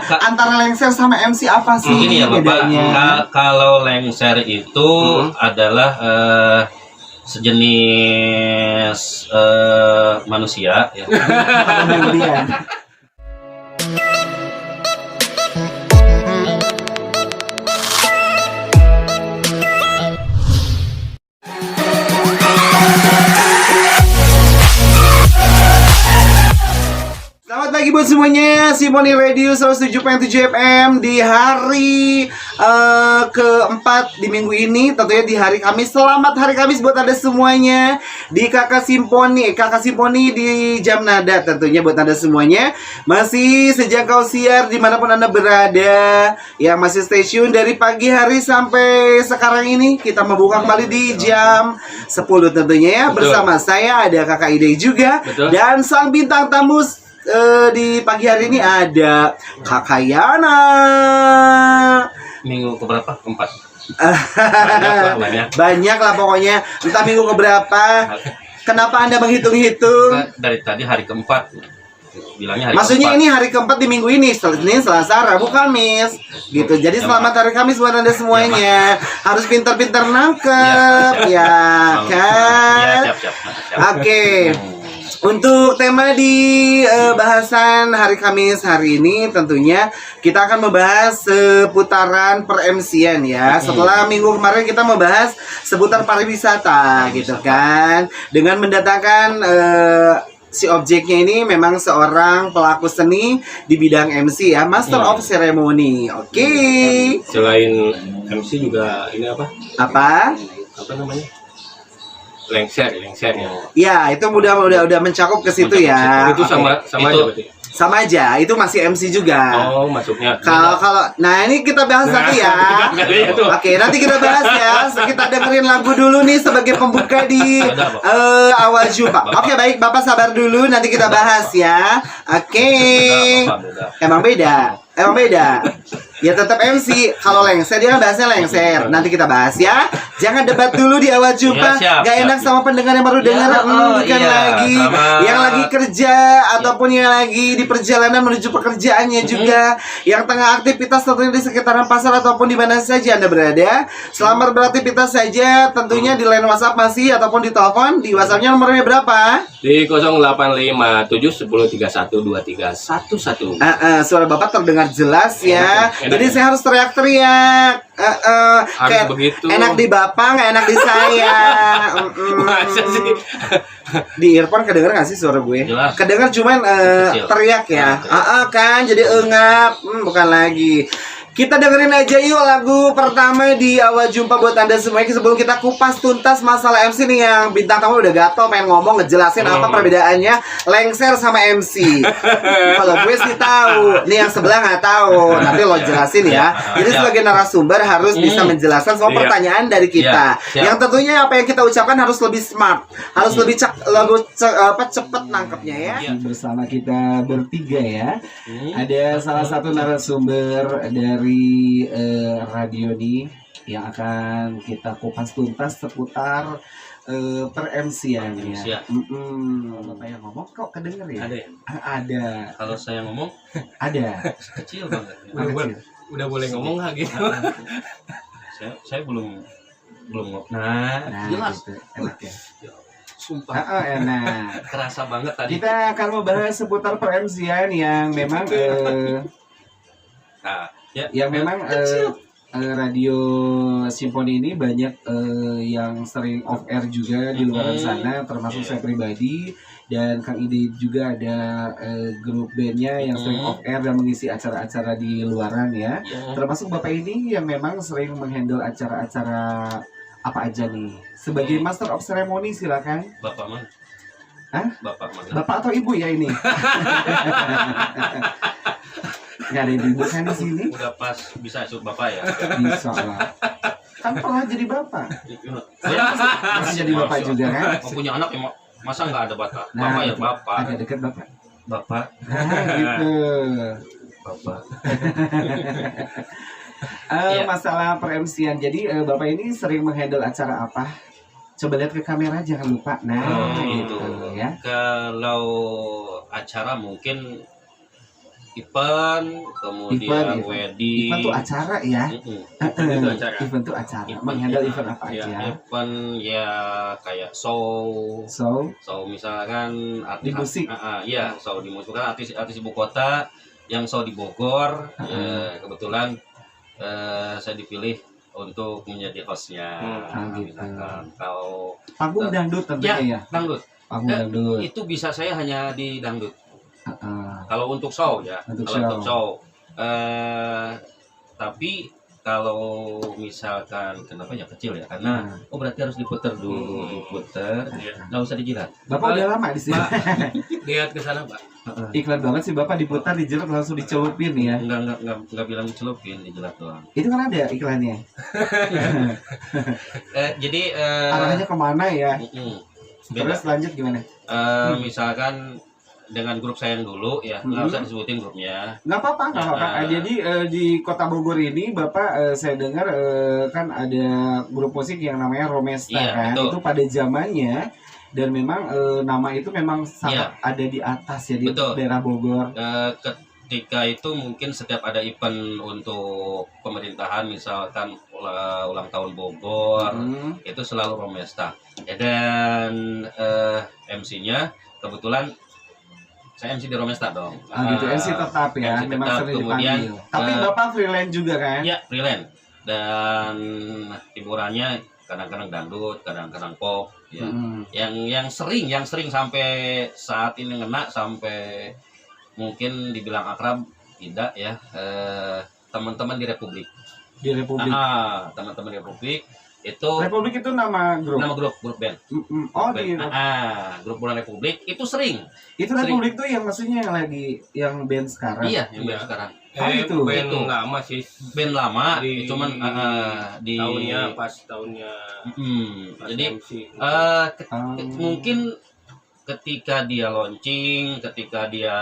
antara lengser sama MC apa sih Gini ya Bapak, bedanya? kalau lengser itu adalah sejenis manusia ya. Kemudian selamat pagi buat semuanya, Simoni Radio 107.7 FM di hari keempat di minggu ini, tentunya di hari Kamis. Selamat hari Kamis buat Anda semuanya di Kakak Simponi di Jam Nada, tentunya buat Anda semuanya. Masih sejangkau siar dimanapun Anda berada, yang masih stay tune dari pagi hari sampai sekarang ini. Kita membuka kembali di jam 10 tentunya ya. Betul. Bersama saya ada Kakak Ide juga. Betul. Dan sang bintang tamu di pagi hari ini ada Kakak Yana. Minggu keberapa? Keempat. Banyak. Banyak lah pokoknya. Entah minggu keberapa. Kenapa Anda menghitung-hitung? Dari tadi hari keempat. Bilangnya hari Maksudnya keempat. ini hari keempat di minggu ini, Senin, Selasa, Rabu, Kamis gitu. Jadi selamat hari Kamis buat Anda semuanya. Harus pintar-pintar nangkep ya kan? Ya, siap. Oke. Untuk tema di bahasan hari Kamis hari ini tentunya kita akan membahas seputaran per-MC-an ya. Setelah minggu kemarin kita membahas seputar pariwisata gitu kan. Dengan mendatangkan si objeknya ini memang seorang pelaku seni di bidang MC ya, Master of Ceremony. Oke. Selain MC juga ini apa namanya, lengser ya. Ya, itu udah mencakup ke situ ya. Itu sama Oke. aja berarti. Sama aja, itu masih MC juga. Oh, masuknya. Kalau nah ini kita bahas nanti ya. Oke, nanti kita bahas ya. Kita dengerin lagu dulu nih sebagai pembuka di awal jumpa. Oke, baik, Bapak sabar dulu, nanti kita bahas ya. Oke. Emang beda. Ya tetap MC. Kalau lengser dia kan bahasnya lengser. Nanti kita bahas ya. Jangan debat dulu di awal jumpa. Ya, siap, Gak enak siap. sama pendengar yang baru dengar. Bukan iya, lagi sama. yang lagi kerja ataupun yang lagi di perjalanan menuju pekerjaannya juga, yang tengah aktivitas tentunya di sekitaran pasar ataupun di mana saja Anda berada. Selamat beraktivitas saja tentunya di line WhatsApp masih ataupun di telepon. Di WhatsAppnya nomornya berapa? Di 085710312311. Suara Bapak terdengar jelas ya. Enak. Jadi saya harus teriak-teriak. Kayak begitu. enak di Bapak, nggak enak di saya. Masa sih? Di earphone kedenger nggak sih suara gue? Jelas. Kedenger cuman Kecil. teriak ya. Kan jadi engap. Bukan lagi. Kita dengerin aja yuk lagu pertama di awal jumpa buat Anda semuanya. Sebelum kita kupas tuntas masalah MC nih, yang bintang tamu udah gatel pengen ngomong ngejelasin apa perbedaannya lengser sama MC. Kalau gue sih tahu, nih yang sebelah nggak tahu. Nanti lo jelasin ya. Jadi sebagai narasumber harus bisa menjelaskan semua pertanyaan dari kita. Yang tentunya apa yang kita ucapkan harus lebih smart, harus lebih cepet nangkepnya ya. Bersama kita bertiga ya. Ada salah satu narasumber dari radio nih yang akan kita kupas tuntas seputar per-MC-an ya. Bapak yang ngomong kok kedenger ya? Ada ya? Ada. Kalau saya ngomong Ada. kecil banget. Udah boleh ngomong nggak gitu? Saya belum ngomong. Nah, jelas. gitu. Enak ya. Sumpah. Enak. Kerasa banget tadi. Kita akan membahas seputar per-MC-an yang memang yang memang radio Simponi ini banyak yang sering off air juga di luar sana, termasuk saya pribadi dan Kang Ide juga ada grup bandnya yang sering off air dan mengisi acara-acara di luaran ya. Termasuk Bapak ini yang memang sering menghandle acara-acara apa aja nih. Sebagai Master of Ceremony silakan. Bapak mana? Hah? Bapak mana? Bapak atau Ibu ya ini? Nggak ada ibu kan di sini? Udah pas bisa suruh Bapak ya. Bisa lah. Kan pernah jadi bapak. Masih jadi bapak juga kan? Mau punya anak ya masa nggak ada bapak? Nah, Bapak ya itu. bapak. Agak dekat bapak. Bapak. Nah, gitu. Bapak. Masalah per-MC-an. Jadi bapak ini sering menghandle acara apa? Coba lihat ke kamera, jangan lupa. Nah, gitu ya. Kalau acara mungkin event, kemudian wedding. Event tuh acara ya. Itu acara. Event tuh acara. Menghandle event apa Iya, aja? Event ya kayak show misalkan Di musik. Iya, show di musik kan artis ibu kota yang show di Bogor. Kebetulan saya dipilih untuk menjadi hostnya. Gitu. Misalkan kalau Panggung dangdut tentunya ya. dangdut. Panggung dangdut. Itu bisa saya hanya di dangdut. Heeh. Kalau untuk show ya, Untuk kalau untuk show. show. Tapi kalau misalkan kenapa ya kecil ya, karena berarti harus diputer dulu, diputer, nggak usah dijilat. Bapak udah lama di sini. Pak, lihat ke sana, Pak. Iklan banget sih Bapak diputar, dijilat langsung dicelupin ya. Enggak bilang dicelupin, dijilat doang. Itu kan ada iklannya. Jadi Arahnya kemana ya? beda. Terus lanjut gimana? Misalkan dengan grup saya yang dulu ya, nggak usah disebutin grupnya. Nggak apa-apa, nggak apa-apa. Jadi di Kota Bogor ini Bapak saya dengar kan ada grup musik yang namanya Romesta Iya, kan. betul. Itu pada zamannya dan memang nama itu memang sangat ada di atas ya di Betul. daerah Bogor. Ketika itu mungkin setiap ada event untuk pemerintahan, misalkan ulang tahun Bogor, itu selalu Romesta. Ya, dan MC-nya kebetulan saya MC di Romesta dong. Gitu MC tetap ya, MC memang tetap. sering Kemudian dipanggil. Tapi Bapak freelance juga kan? ya freelance, dan hiburannya kadang-kadang dangdut, kadang-kadang pop ya. Yang sering sampai saat ini ngena, sampai mungkin dibilang akrab tidak ya, teman-teman di Republik. Di Republik. Teman-teman di Republik itu Republik itu nama grup. nama grup band. Oh, Band. di Grup Bulan Republik itu sering. itu Republik tuh yang maksudnya yang lagi yang band sekarang. Iya, yang band Iya. sekarang. itu. Band Itu. lama sih. Band lama, Di- cuman di Tahunnya pas jadi MC. mungkin ketika dia launching, ketika dia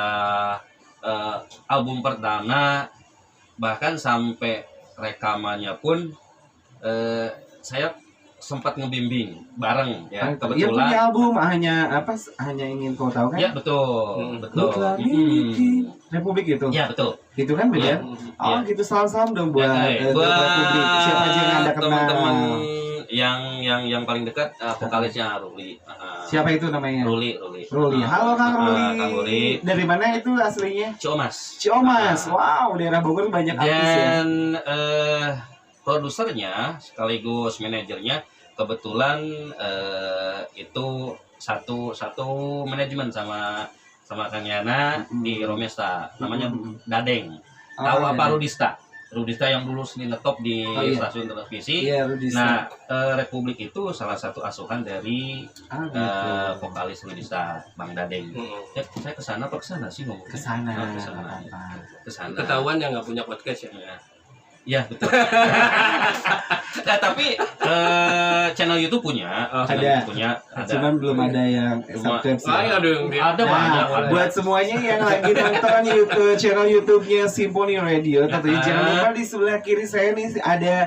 album perdana, bahkan sampai rekamannya pun saya sempat ngebimbing bareng ya, Dia kebetulan. punya album hanya ingin kau tahu kan? Ya betul, betul. Telah miliki Republik itu. Ya betul. Itu kan beda. Oh Ya. gitu, salam-salam dong buat Ya, grup Republik. Siapa aja yang Anda kenal? teman-teman yang paling dekat, vokalisnya Ruli. Siapa itu namanya? Ruli. Halo Kang Ruli. Kang Ruli. Dari mana itu aslinya? Ciomas. Ciomas. Wow, daerah Bogor banyak artis ya. Dan produsernya sekaligus manajernya kebetulan itu satu manajemen sama Kang Yana di Romesta, namanya Dadeng. Tahu apa Rudista? Rudista yang dulu sering ngetop di stasiun televisi. Iya, Rudista. Nah, Republik itu salah satu asuhan dari gitu. vokalis Rudista, Bang Dadeng. Ya, saya kesana apa kesana sih ngomongnya? Kesana. Kesana. Kesana. Ketahuan yang nggak punya podcast ya. Ya betul. Nah, tapi channel YouTube punya, Ada. ada. Cuman belum ada yang subscribe sih. Ada yang dia. Ada banyak. Nah, buat semuanya yang lagi nonton channel YouTube-nya Simponi Radio, tentunya jangan lupa di sebelah kiri saya nih ada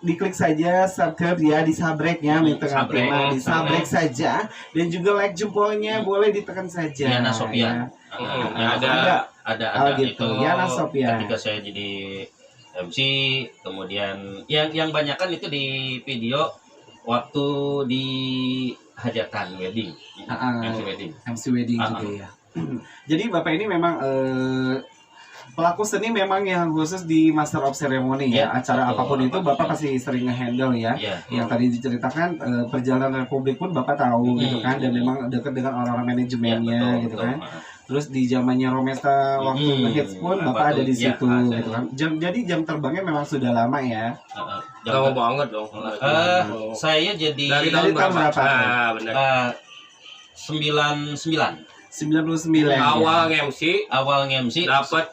diklik saja subscribe ya, di subscribe-nya minta Subscribe. di subscribe saja, dan juga like jempolnya boleh ditekan saja. Yana Sofian. Ada gitu. itu. Yana Sofian. Ketika saya jadi MC, kemudian yang banyakan itu di video waktu di hajatan wedding. MC wedding. MC wedding juga ya. Jadi Bapak ini memang pelaku seni memang yang khusus di Master of Ceremony ya. Acara apapun itu Bapak pasti sering nge-handle ya. Yang tadi diceritakan perjalanan Republik pun Bapak tahu gitu kan, dan memang dekat dengan orang-orang manajemennya gitu kan. Terus di zamannya Romesta waktu ngehits pun Bapak ada di situ gitu kan. Jadi jam terbangnya memang sudah lama ya. Lama banget dong. Saya jadi Dari tahun berapa? benar. 99. 99 Awal ya. Awal MC dapat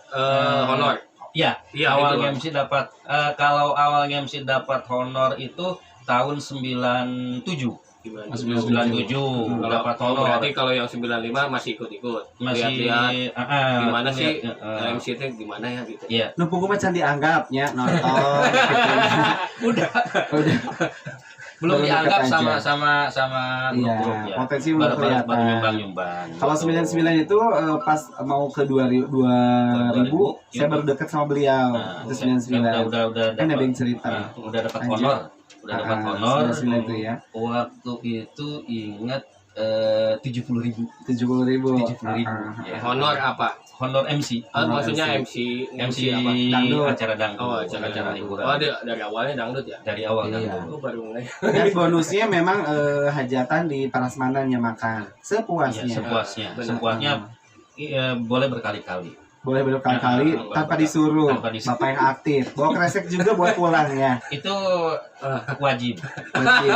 honor. Iya, Iya, awal itu, MC dapat kalau awal MC dapat honor itu tahun 97. 97 dapat honor. Berarti kalau yang 95 masih ikut-ikut. Masih Lihat-lihat gimana sih lihat, MC itu gimana ya gitu. Iya. Nu pugu mah can dianggapnya nonton. Udah. belum Baru dianggap dekat aja. sama Iya, grup ya. potensi belum Baru kelihatan. nyumbang. Kalau 99 itu pas mau ke 2000 saya baru dekat sama beliau. Nah, Itu saya 99. udah Kan ada dapat, yang cerita. udah dapat Lanjut. honor, udah dapat honor. 99 itu ya. Waktu itu ingat 70.000. 70.000. 70.000. Ya. Honor apa? Honor MC. Maksudnya MC. MC apa? Dangdut. Acara dangdut. Oh, acara hiburan. Oh, dari awalnya dangdut ya? Dari awal Iya. dangdut. Aku baru mulai. Dan bonusnya memang hajatan di Prasmanannya makan Iya, sepuasnya. sepuasnya. Benar. Sepuasnya boleh berkali-kali. Boleh berkali-kali tanpa disuruh. Tanpa disuruh. Bapak yang aktif. Bawa kresek juga buat pulang ya. Itu wajib Wajib.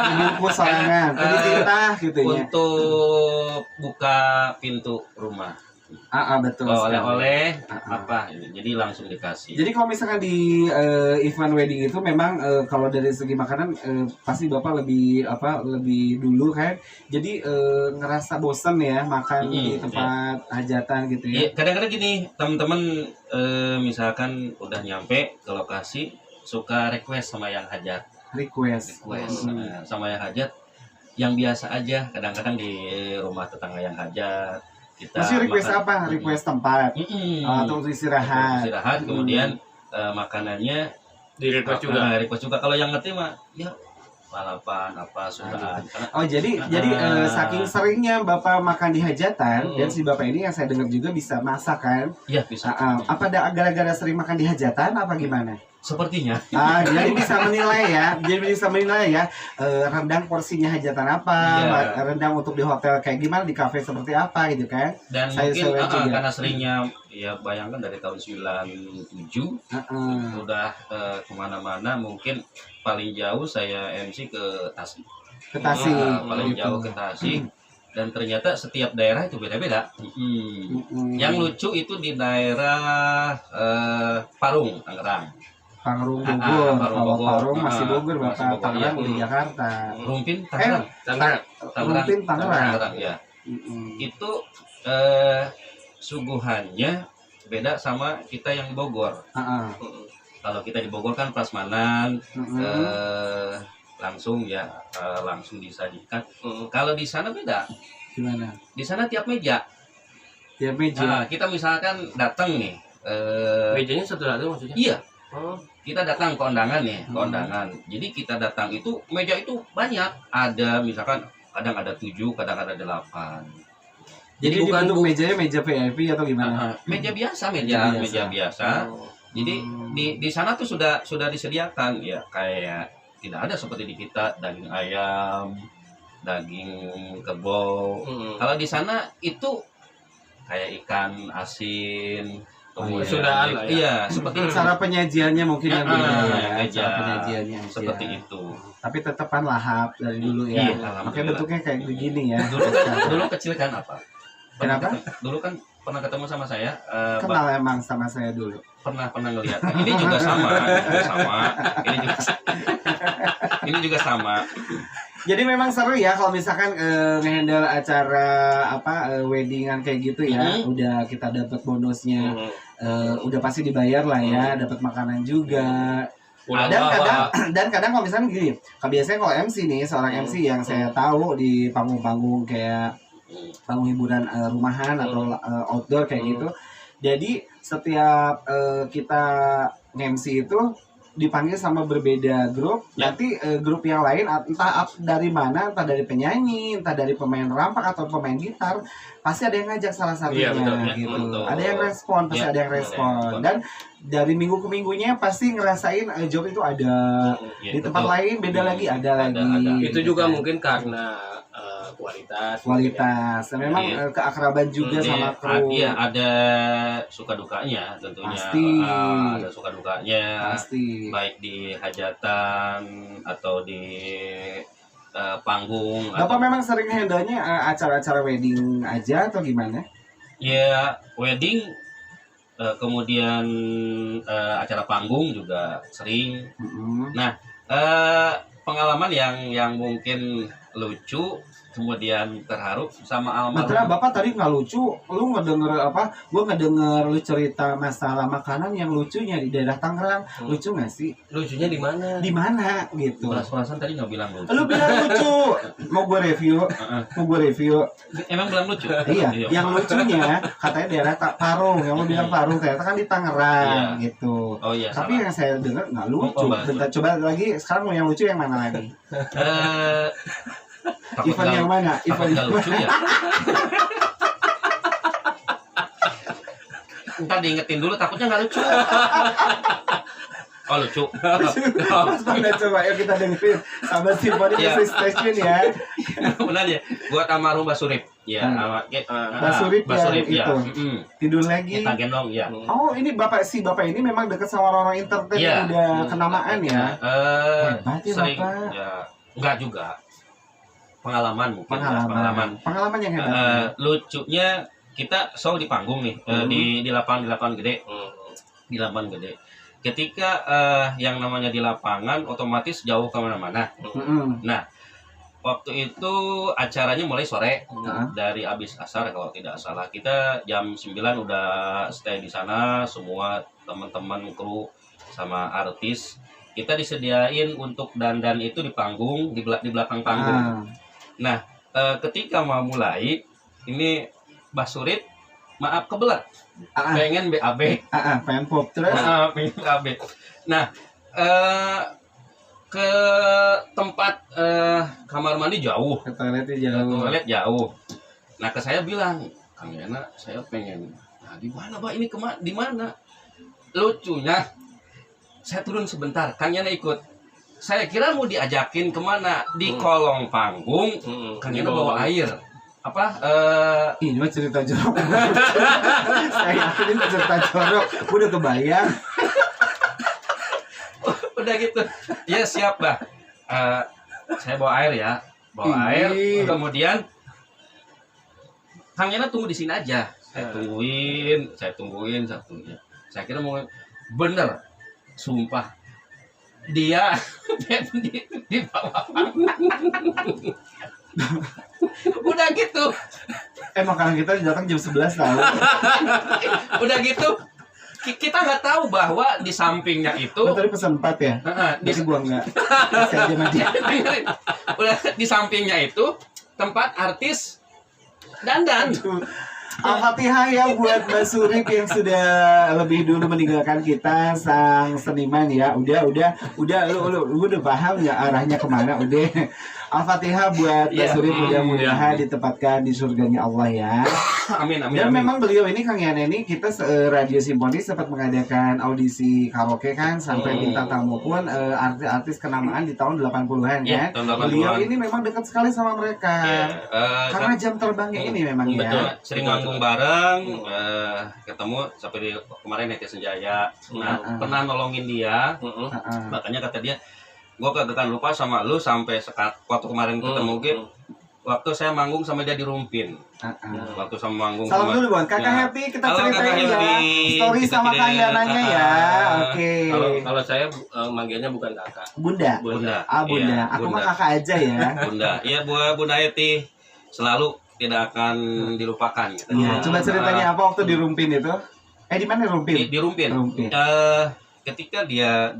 Dibungkus sorangan. Tadi titah gitu ya. untuk buka pintu rumah. Betul. Kalau sekali. oleh-oleh Ah. apa? Jadi langsung dikasih. Jadi kalau misalkan di event wedding itu memang kalau dari segi makanan pasti Bapak lebih dulu kan. Jadi ngerasa bosan ya makan di tempat hajatan gitu ya. Iya, kadang-kadang gini, teman-teman misalkan udah nyampe ke lokasi suka request sama yang hajat. Request. Sama yang hajat yang biasa aja. Kadang-kadang di rumah tetangga yang hajat kita Masih request makan. apa? Request tempat atau untuk istirahat. Istirahat, kemudian makanannya Di request juga. request juga. Kalau yang ngerti mah ya balapan apa sudah. Oh jadi saking seringnya Bapak makan di hajatan dan si Bapak ini yang saya dengar juga bisa masak kan? Iya bisa. Apa ada gara-gara sering makan di hajatan apa gimana? Sepertinya. Jadi bisa menilai ya. Jadi bisa menilai ya. Rendang porsinya hajatan apa? Iya. Rendang untuk di hotel kayak gimana? Di kafe seperti apa gitu kan? Dan Saya mungkin lihat juga. karena seringnya ya bayangkan dari tahun 97 udah kemana-mana, mungkin paling jauh saya MC ke Tasik. Ke Tasik. Paling gitu. jauh ke Tasik. Dan ternyata setiap daerah itu beda-beda. Yang lucu itu di daerah Parung, Tangerang. Parung Bogor. Kalau Bogor. Parung masih Bogor, Masih Bapak. Bogor, Tangerang ya. di Jakarta. Rumpin, Tangerang. Rumpin Tangerang. Ya. Itu suguhannya beda sama kita yang Bogor. Kalau kita di Bogor kan prasmanan, langsung ya langsung disajikan. Kalau di sana beda. Gimana? Di sana tiap meja. Tiap meja. Kita misalkan datang nih. Mejanya satu-satu maksudnya? Iya. Oh. Kita datang ke undangan nih, ke undangan. Jadi kita datang itu meja itu banyak. Ada misalkan kadang ada 7, kadang ada 8. Jadi bukan dibentuk mejanya meja VIP atau gimana? Meja biasa, Meja meja biasa. Oh. Jadi di sana tuh sudah disediakan ya kayak tidak ada seperti di kita daging ayam, daging kebo. Kalau di sana itu kayak ikan asin. iya. Sudah ada ya? Iya, seperti itu. Cara penyajiannya mungkin yang beda ya. meja. Cara penyajiannya aja. Seperti itu. Tapi tetap kan lahap dari dulu ya. Iya, Makanya alhamdulillah. bentuknya kayak begini ya. Dulu kecil kan apa? Kenapa? Dulu kan pernah ketemu sama saya. Kenal emang sama saya dulu. Pernah ngelihat. Ini juga sama. Ini juga sama. Jadi memang seru ya kalau misalkan ngehandle acara weddingan kayak gitu ya. Udah kita dapat bonusnya. Udah pasti dibayar lah ya, dapat makanan juga. Dan kadang kalau misalnya gini, biasanya kalau MC nih, seorang MC yang saya tahu di panggung-panggung kayak panggung hiburan rumahan atau outdoor kayak gitu. Jadi setiap kita nge-MC itu dipanggil sama berbeda grup, nanti grup yang lain entah dari mana, entah dari penyanyi, entah dari pemain rampak atau pemain gitar, pasti ada yang ngajak salah satunya gitu. Betul. Ada yang respon, pasti ada yang respon. Dan dari minggu ke minggunya pasti ngerasain job itu ada di tempat lain beda lagi, ada lagi. Itu juga mungkin karena kualitas. Dan memang keakraban juga sama kru. Iya, ada suka dukanya tentunya. Pasti. Ada suka dukanya. Pasti. Baik di hajatan atau di panggung. Bapak memang sering handle-nya acara-acara wedding aja atau gimana? Ya, wedding, kemudian acara panggung juga sering. Nah, pengalaman yang mungkin lucu kemudian terharu sama Matra almarhum. Bapak tadi nggak lucu, lu ngedenger apa? Gua ngedenger lu cerita masalah makanan yang lucunya di daerah Tangerang. Lucu nggak sih? Lucunya di mana? Di mana gitu? Beras-berasan tadi nggak bilang lucu. Lu bilang lucu. Mau gue review? Mau gue review? Emang bilang lucu? Iya, yang lucunya katanya daerah Parung, yang lu bilang Parung ternyata kan di Tangerang gitu. Oh iya, Tapi yang saya dengar nggak lucu. Bentar, coba lagi sekarang mau yang lucu yang mana lagi? Event yang mana? Event Event yang lucu mana? ya. Ntar diingetin dulu, takutnya nggak lucu. Oh lucu. Mas Panda coba yuk kita dengerin sama Simfoni Iya. Music Station ya. Benar ya. Buat almarhum Basurip. Ya, Basurip Basurip ya, ya. itu. Tidur lagi. Kita gendong ya. Oh ini bapak ini memang dekat sama orang-orang entertain Iya. yang udah kenamaan ya. Hebat ya, Sering Bapak. ya, enggak juga. Pengalaman mungkin. Ya, Pengalaman yang hebat. Lucunya kita show di panggung nih, di lapangan gede. Di lapangan gede. Ketika yang namanya di lapangan otomatis jauh kemana-mana. Nah, waktu itu acaranya mulai sore dari abis asar kalau tidak salah. Kita jam 9 udah stay di sana, semua teman-teman kru sama artis. Kita disediain untuk dandan itu di panggung, di belakang panggung. Nah, ketika mau mulai, ini Basurip maaf kebelat. Pengen BAB. Pengen pop terus. Pengen BAB. Nah, ke tempat kamar mandi jauh. Ke toiletnya Ke jauh. toilet jauh. Nah, ke saya bilang, Kang Yana, saya pengen. Nah, di mana, Pak? Ini di mana? Lucunya, saya turun sebentar. Kang Yana ikut. Saya kira mau diajakin kemana? Di kolong panggung. Kang Yana bawa air. Apa? Ini mah cerita jorok. Saya yakin ini cerita jorok. Udah kebayang. Udah gitu. Ya siap, Bah. Saya bawa air ya. Bawa air. Kemudian Kang Yana tunggu di sini aja. Saya tungguin. Saya kira mau bener. Sumpah. Dia di bawah. Udah gitu. Makanan kita datang jam 11 tahu. Udah gitu. Kita nggak tahu bahwa di sampingnya itu. Lu tadi pesan 4 ya? Di gua enggak. Kasih aja sama dia. Udah di sampingnya itu tempat artis dandan. Al-Fatihah ya buat Mbak Surip yang sudah lebih dulu meninggalkan kita, sang seniman ya. Udah lu udah paham ya arahnya kemana udah. Al-Fatihah buat Mbak Surip, mudah-mudahan ditempatkan di surganya Allah ya. Amin. Dan memang beliau ini Kang Yana ini kita Radio Simponi sempat mengadakan audisi karaoke kan sampai bintang tamu pun artis-artis kenamaan di tahun 80-an kan. Beliau ini memang dekat sekali sama mereka. Karena jam terbangnya ini memang ya. Betul, sering manggung bareng, ketemu sampai kemarin Netizen Jaya. Nah, pernah nolongin dia. Makanya kata dia, gue kagak lupa sama lu sampai waktu kemarin ketemu gitu. Waktu saya manggung sama dia di Rumpin. Waktu sama manggung. Salam dulu buat Kakak Happy, kita ceritain ya story sama Kang Yananya ya. Oke. Kalau saya manggilnya bukan kakak. Bunda. Bunda. Bunda. Aku mah kakak aja ya. Bunda. Iya, buat Bunda Eti selalu tidak akan dilupakan. Iya. Coba ceritanya apa waktu di Rumpin itu? Di mana Rumpin? Di Rumpin. Ketika dia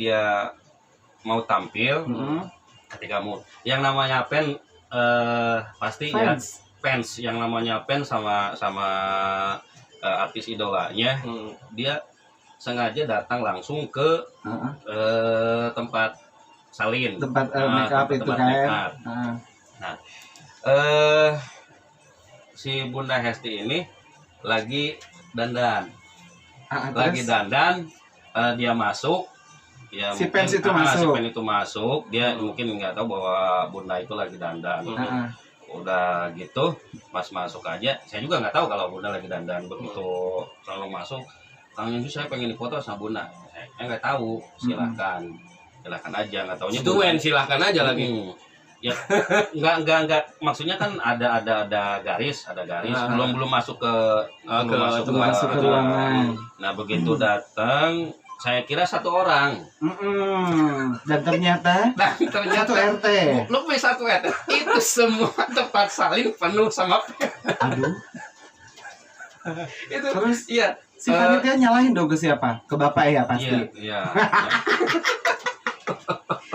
mau tampil, ketika mau yang namanya pasti fans yang namanya fans sama artis idolanya, dia sengaja datang langsung ke tempat salin, tempat make up itu kan. Nah, si Bunda Hesti ini lagi dandan, dia masuk. Ya, si mungkin, fans itu masuk. Dia mungkin nggak tahu bahwa Bunda itu lagi dandan. Udah gitu, pas masuk aja. Saya juga nggak tahu kalau Bunda lagi dandan. Begitu selalu masuk, Kang Yanju saya pengen dipoto sama Bunda. Saya nggak tahu. Silahkan aja. Nggak taunya. Silahkan aja lagi. Ya, nggak. Maksudnya kan ada garis. Belum masuk ke ruangan. Nah begitu datang. saya kira satu orang. Dan ternyata Nah, satu ternyata RT. lebih satu RT. Itu semua tempat salin penuh sama Aduh. itu. Terus Iya. si panitia nyalahin dong ke siapa? Ke bapak ya pasti. Iya.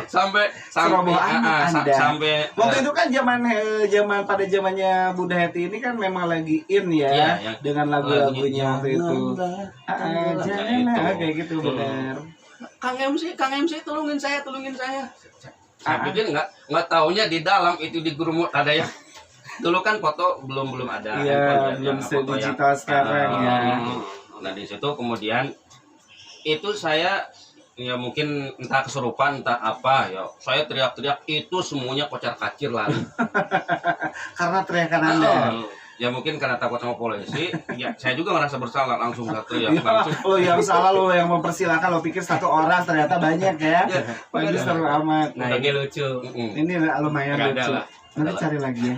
sampai Seroboh amat Anda. sampai Waktu itu kan zaman pada zamannya Bunda Heti ini kan memang lagi in ya, Iya, yang dengan lagu-lagunya waktu itu. Janganlah kayak gitu benar. Kang MC tolongin saya. Saya pikir nggak taunya di dalam itu digurumut ada yang dulu kan foto belum ada. Iya, handphone, belum yang foto sedigital sekarang ya. Nah di situ kemudian itu saya ya mungkin entah kesurupan entah apa ya saya teriak-teriak itu semuanya kocar-kacir lari. Karena teriakan Anda. Ya mungkin karena takut sama polisi ya saya juga merasa bersalah langsung teriak Ya, langsung. lo yang salah, lo yang mempersilahkan, lo pikir satu orang ternyata banyak ya. Waduh seru amat. Nah ini lucu. Ini lumayan Nggak ada lucu. lah. Nanti cari lagi ya.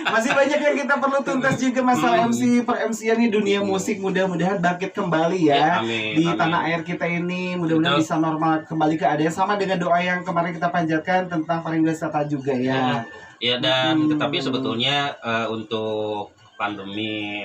Masih banyak yang kita perlu tuntas juga masalah MC per MC ini dunia musik, mudah-mudahan bangkit kembali ya. Amin, Di amin. tanah air kita ini mudah-mudahan Betul. bisa normal kembali keadaan sama dengan doa yang kemarin kita panjatkan tentang pariwisata juga ya. Ya dan tetapi sebetulnya untuk pandemi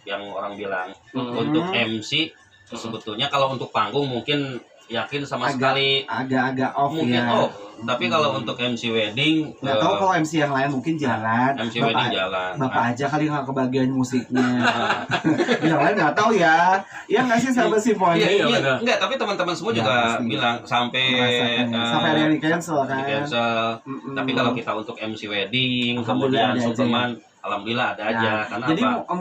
yang orang bilang untuk MC sebetulnya kalau untuk panggung mungkin yakin sama sekali Agak-agak off mungkin ya. off. Tapi kalau untuk MC wedding Nggak tahu kalau MC yang lain mungkin jalan. MC wedding jalan. Bapak aja kali nggak kebagian musiknya. Yang lain nggak tahu ya. Ya nggak sih sahabat simfoni. Iya, Iya, benar. enggak, tapi teman-teman semua Ya, juga pasti. bilang sampai Sampai ada yang di cancel kan. di cancel. Mm-mm. Tapi kalau kita untuk MC wedding, Alhamdulillah kemudian ada aja Superman, alhamdulillah ada aja. Nah, Karena jadi apa?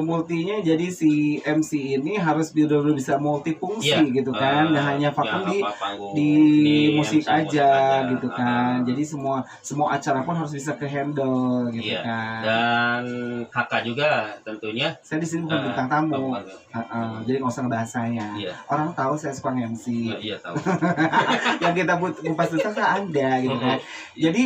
multinya jadi si MC ini harus benar-benar bisa multifungsi Iya, gitu kan, nggak hanya vakum ya, di apa, panggung, di musik MC aja gitu kan. Jadi semua acara pun harus bisa ke handle gitu Iya. kan. Dan kakak juga tentunya. Saya di sini bukan bintang tamu. Bukan. Jadi nggak usah ngebahas saya. Iya. Orang tahu saya suka MC. Iya tahu. Yang kita kupas tuntas kan Anda gitu kan. Jadi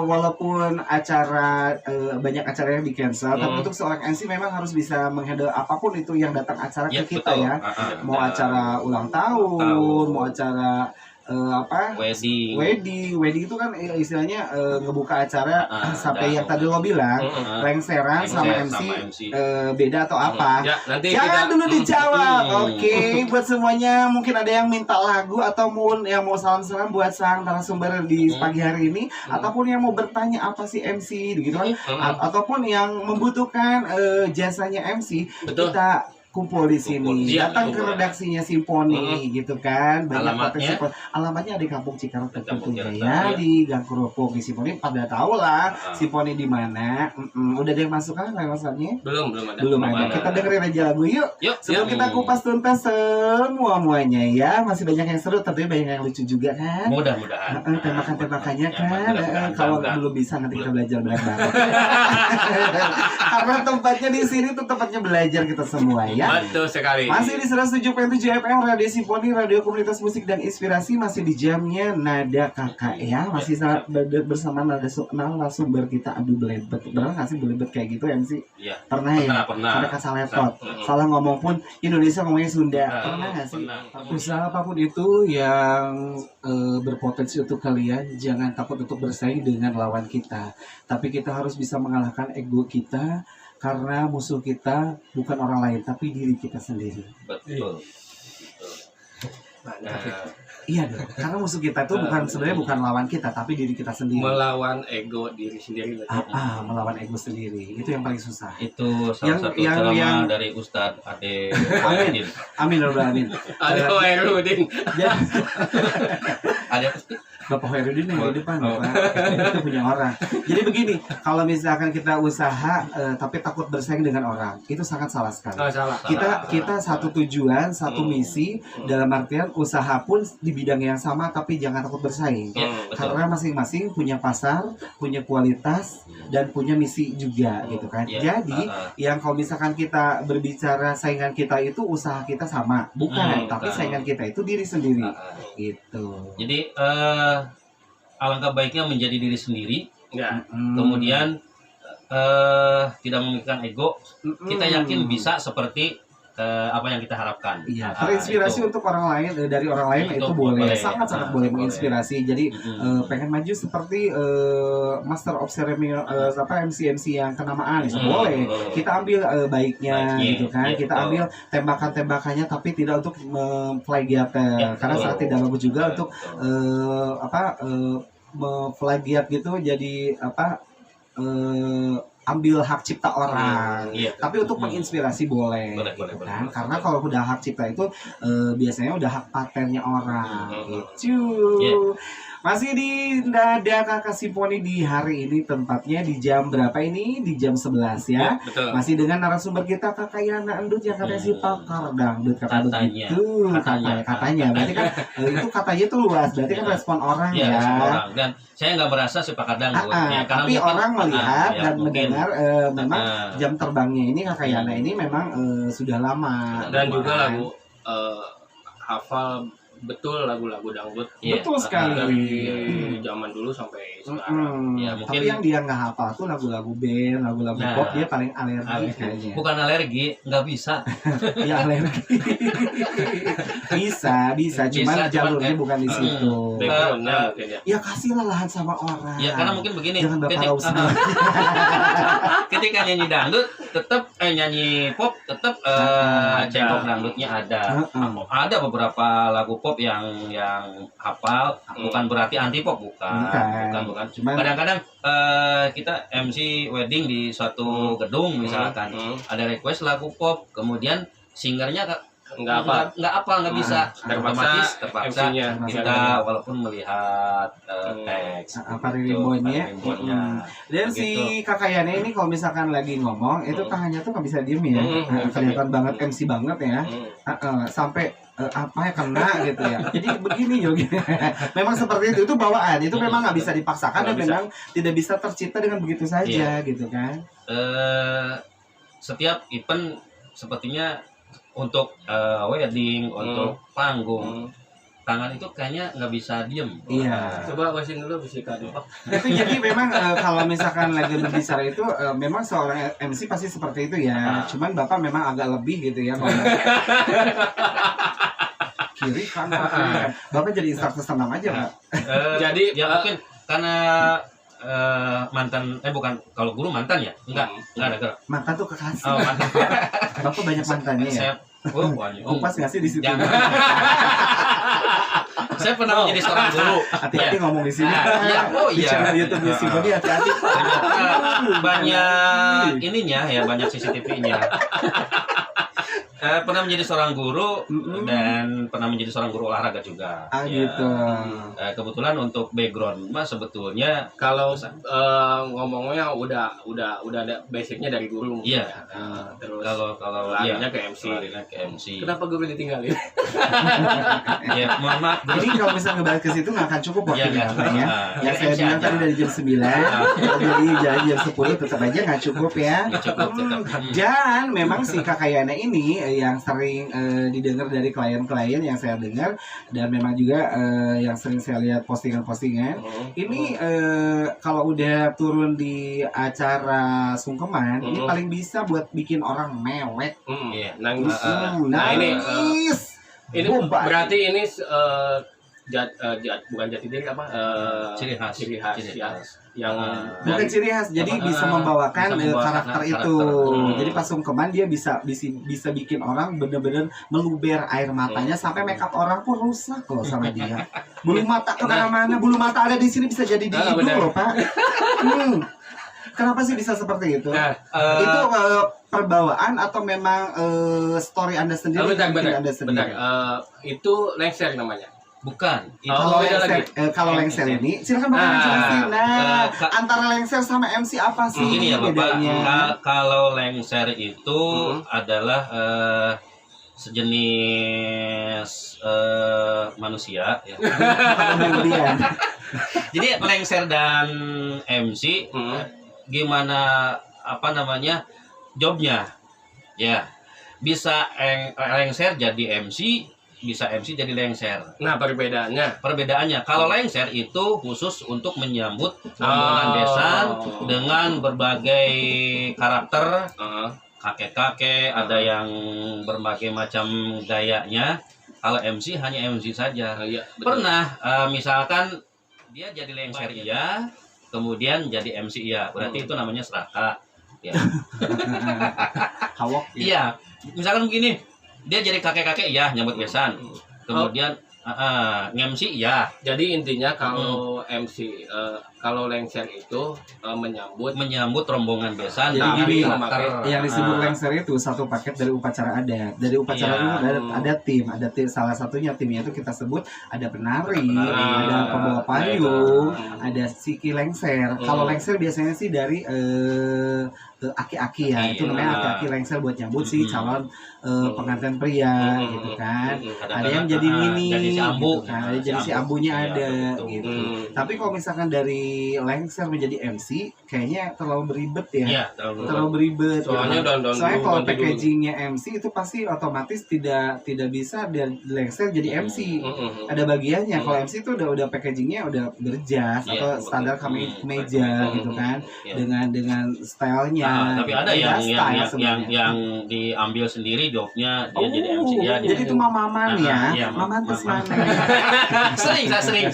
walaupun acara banyak acara yang di cancel, tapi untuk seorang MC memang harus bisa menghandle apapun itu yang datang acara Iya, ke kita betul. ya. Mau Dan acara ulang tahun, mau acara wedding. wedding itu kan istilahnya ngebuka acara sampai dan- yang tadi lo bilang lengseran sama MC, beda atau apa? Ya, nanti Jangan kita dulu dijawab. Oke, buat semuanya mungkin ada yang minta lagu ataupun yang mau salam-salam buat sang narasumber di pagi hari ini, ataupun yang mau bertanya apa sih MC gitu kan, ataupun yang membutuhkan jasanya MC, Betul. kita kumpul di sini, Kumpul. Iya, datang ke kumpul. redaksinya Simfoni gitu kan. Banyak Alamatnya? potensi. Alamatnya ada di Kampung Cikarang Kampung tentunya Cikarang, ya, di Gang Kerupuk. Di Simfoni pada tahu lah Simfoni di mana. Udah ada yang masuk kan lewasannya? belum ada. Belum ada. Kita dengerin aja lagu yuk. Yuk, Sebelum yuk. kita kupas tuntas muanya ya, masih banyak yang seru, tapi banyak yang lucu juga kan. Mudah-mudahan. Tembakan-tembakannya Ya, kan. mudah-mudahan. Kalau Mudah-mudahan. belum bisa nanti kita belajar bareng-bareng. Karena tempatnya di sini tuh tempatnya belajar kita semua ya. Betul sekali. Masih di 107.7 FM Radio Simfoni, Radio Komunitas Musik dan Inspirasi. Masih di jamnya Nada Kakak ya. Masih bersama narasumber kita. Aduh belebet. Bener gak sih belebet kayak gitu MC? Iya. Pernah ya? Pernah. Sampai kasar laptop. Pernah. Salah ngomong pun Indonesia ngomongnya Sunda. Pernah gak sih? Pernah. Usaha apapun itu yang berpotensi untuk kalian, jangan takut untuk bersaing dengan lawan kita. Tapi kita harus bisa mengalahkan ego kita, karena musuh kita bukan orang lain tapi diri kita sendiri. Betul. Iya dong. Karena musuh kita itu sebenarnya bukan lawan kita tapi diri kita sendiri. Melawan ego diri sendiri. Melawan ego sendiri. Itu yang paling susah. Itu salah satu yang- ceramah dari Ustadz Ade. Amin. Amin ya Rabbal alamin. Ada Herudin. Ya, Ada apa sih? Bapak Herudin yang di depan, Bapak. Itu punya orang. Jadi begini, kalau misalkan kita usaha tapi takut bersaing dengan orang, itu sangat salah sekali. Oh, salah. Kita satu tujuan, satu misi, dalam artian usaha pun di bidang yang sama, tapi jangan takut bersaing. Betul. Karena masing-masing punya pasar, punya kualitas, dan punya misi juga gitu kan. Iya. Jadi yang kalau misalkan kita berbicara saingan kita itu usaha kita sama, bukan, tapi saingan kita itu diri sendiri gitu. Jadi alangkah baiknya menjadi diri sendiri. Ya. Kemudian tidak memikirkan ego, kita yakin bisa seperti apa yang kita harapkan. Iya, Ah, terinspirasi itu. untuk orang lain dari orang lain itu boleh, sangat-sangat boleh boleh. menginspirasi. Jadi Mm-mm. pengen maju seperti Master of Ceremony MC yang kenamaan itu Mm, boleh. boleh. Kita ambil baiknya Baiknya, gitu kan. iya, Kita betul. ambil tembakan-tembakannya tapi tidak untuk memplagiater Ya, karena betul. sangat tidak bagus juga Betul, untuk betul. memplagiat gitu jadi ambil hak cipta orang. Iya. Tapi untuk menginspirasi boleh, Boleh, gitu boleh, kan? boleh. Karena kalau udah hak cipta itu biasanya udah hak patennya orang. Gitu. Iya. Masih di Dada Kakak Simfoni di hari ini, tempatnya di jam berapa ini? Di jam 11 ya. Betul. Masih dengan narasumber kita Kakak Yana Endut yang katanya si pakar dangdut kata Katanya. begitu. Katanya. Berarti kan itu katanya itu luas. Berarti kan Ya. respon orang Iya, ya. semua orang. Dan saya nggak merasa si pakar dangdut. Ya, karena Tapi mungkin- orang melihat ya, dan mungkin. mendengar memang jam terbangnya ini Kakak Yana Hmm. ini memang sudah lama. Dan gitu juga kan. lagu hafal betul lagu-lagu dangdut Iya. Betul sekali. dari zaman dulu sampai sekarang. Ya, mungkin- Tapi yang dia nggak hafal tuh lagu-lagu band, lagu-lagu Nah. pop dia paling alergi kayaknya. Bukan alergi, nggak bisa. Ya alergi. bisa, cuman Bisa, jalurnya cuman bukan di situ. Backgroundnya mungkin ya. Ya kasihlah lahan sama orang. Ya karena mungkin begini. Jangan bakar raus sendiri. Ketika nyanyi dangdut, tetap nyanyi pop, tetap cengkok dangdutnya ada. Ada beberapa lagu pop yang hafal, bukan berarti anti pop, bukan. Cuman Kadang-kadang kita MC wedding di suatu gedung misalkan, ada request lagu pop, kemudian singernya nggak bisa, otomatis terpaksa MC-nya kita walaupun melihat teks apa gitu, rimbonnya. rimbonnya. Dan si Kakak Yana ini kalau misalkan lagi ngomong itu tangannya tuh nggak bisa diem ya. Kelihatan banget MC banget ya. Sampai apa ya kena gitu ya. Jadi begini Yogi. Memang seperti itu bawaan. Itu memang nggak bisa dipaksakan dan Nggak bisa. memang tidak bisa tercipta dengan begitu saja gitu kan. Setiap event sepertinya untuk wedding, untuk panggung, tangan itu kayaknya nggak bisa diem. Iya. Coba wasin dulu bisikan. Itu jadi memang kalau misalkan lagi berbicara itu memang seorang MC pasti seperti itu ya. Cuman Bapak memang agak lebih gitu ya ngomong. Kiri kan Bapak jadi instruktur senam aja Pak. Jadi, ya mungkin karena mantan bukan, kalau guru mantan ya enggak ada gerak. Mantan tuh kekasih. Oh, mantan. Bapak banyak mantannya ya. Banyak. Kupas nggak sih di situ? Jangan. Saya pernah menjadi seorang guru. Hati-hati ngomong di sini. Di Iya. channel YouTube Simfoni hati-hati. Ternyata banyak ininya ya, banyak CCTV-nya. Pernah menjadi seorang guru dan pernah menjadi seorang guru olahraga juga. Ya. Gitu. Kebetulan untuk background mas sebetulnya kalau ngomongnya udah ada basicnya dari guru. iya. Terus Kalau larinya iya, ke MC. larinya ke MC. Kenapa guru ditinggalin? Ya, mohon maaf. Jadi kalau misalnya ngebahas ke situ nggak akan cukup waktunya Iya, Pak ya. Yang saya MC bilang aja. tadi dari jam 9, jadi jam 10 tetap aja nggak cukup ya. Nggak cukup, tetap. Dan memang si Kakak Yana ini yang sering didengar dari klien-klien yang saya dengar dan memang juga yang sering saya lihat postingan-postingan. Ini kalau udah turun di acara sungkeman, ini paling bisa buat bikin orang mewek. Iya. Nangis. Nah, Nah, nangis. ini Bombay. berarti ini bukan jati diri apa? Ciri khas. Ciri khas Ciri ya. khas. Yang Bukan ciri khas, jadi bisa membawakan bisa membawakan karakter itu. karakter. Jadi pas sungkeman dia bisa bikin orang bener-bener meluber air matanya sampai makeup orang pun rusak loh sama dia. Bulu mata kemana-mana, bulu mata ada di sini bisa jadi di hidung benar. loh Pak. Kenapa sih bisa seperti itu? Nah, Itu perbawaan atau memang story Anda sendiri? benar, bikin Anda sendiri? benar. Itu lengser namanya. Bukan. Itu Kalau beda lengser, lagi. kalau lengser ini, silakan Bapak jelasin. Antara lengser sama MC apa sih Begini ya Bapak, bedanya? kalau lengser itu adalah sejenis manusia ya. Kemudian, Jadi lengser dan MC gimana apa namanya jobnya ya, bisa lengser jadi MC, bisa MC jadi lengser. Nah, perbedaannya. Perbedaannya, kalau lengser itu khusus untuk menyambut rombongan besan dengan berbagai karakter, kakek-kakek, ada yang berbagai macam gayanya. Kalau MC hanya MC saja. Iya, betul. Pernah misalkan dia jadi lengser iya, kemudian jadi MC iya, berarti itu namanya seraka. Ya. Hawok. Iya, misalkan begini, dia jadi kakek-kakek iya nyambut besan, kemudian nge-MC iya. Jadi intinya kalau MC kalau lengser itu menyambut rombongan besan. Jadi gini, memakai yang disebut lengser itu satu paket dari upacara adat. Dari upacara Iya. itu ada tim, salah satunya timnya itu kita sebut ada penari, ada pembawa payung, ada siki lengser. Kalau lengser biasanya sih dari aki-aki ya, itu namanya aki-aki lengser buat nyambut si calon pengantin pria gitu kan. Ada yang jadi mini, jadi si ambu, gitu kan. Ada jadi si ambunya Iya, ada betul. gitu. Tapi kalau misalkan dari lengser menjadi MC, kayaknya terlalu beribet ya. Iya, Terlalu beribet. Soalnya gitu. Soalnya kalau packagingnya MC itu pasti otomatis tidak bisa dari lengser jadi MC. Ada bagiannya. Kalau MC itu udah packagingnya udah berjas Iya, atau betul. standar kemeja gitu kan. Iya. Dengan stylenya. Tapi ada Beda yang style sebenarnya. yang diambil sendiri jobnya dia jadi MC ya. Jadi itu mamaman ya. Iya, Maman terus Maman. mana? saya sering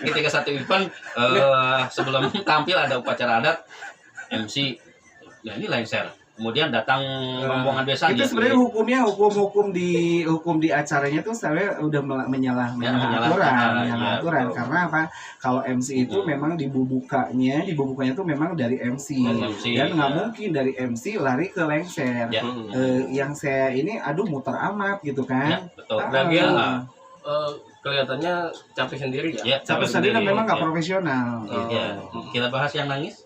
ketika satu event sebelum tampil ada upacara adat MC, ya ini lengser, kemudian datang rombongan besan. Itu ya, sebenarnya hukumnya hukum di acaranya tuh sebenarnya udah menyalahi menyalahi aturan betul. karena apa? Kalau MC itu memang dibukanya tuh memang dari MC, dan nggak mungkin dari MC lari ke lengser. Ya. Yang saya ini muter amat gitu kan. Ya, betul. Lagian kelihatannya capek sendiri ya. Ya, Tapi sendiri kan memang nggak profesional. Ya. Kita bahas yang nangis.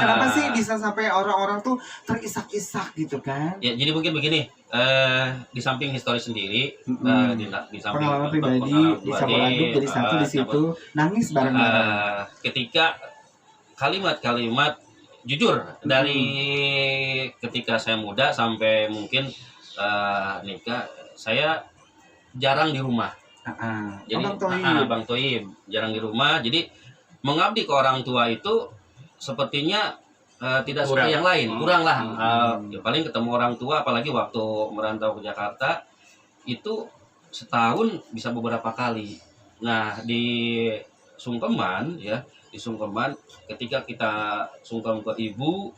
Kenapa sih bisa sampai orang-orang tuh terisak-isak gitu kan? Ya, jadi mungkin begini, di samping histori sendiri, di samping Pengalaman pribadi, dicampur aduk jadi satu di situ, nangis bareng-bareng. Ketika kalimat-kalimat jujur dari ketika saya muda sampai mungkin nikah, saya jarang di rumah. Jadi Bang Toib jarang di rumah. Jadi mengabdi ke orang tua itu sepertinya tidak seperti yang lain, kurang lah. Ya paling ketemu orang tua, apalagi waktu merantau ke Jakarta itu setahun bisa beberapa kali. Nah di Sungkeman ya, ketika kita sungkem ke ibu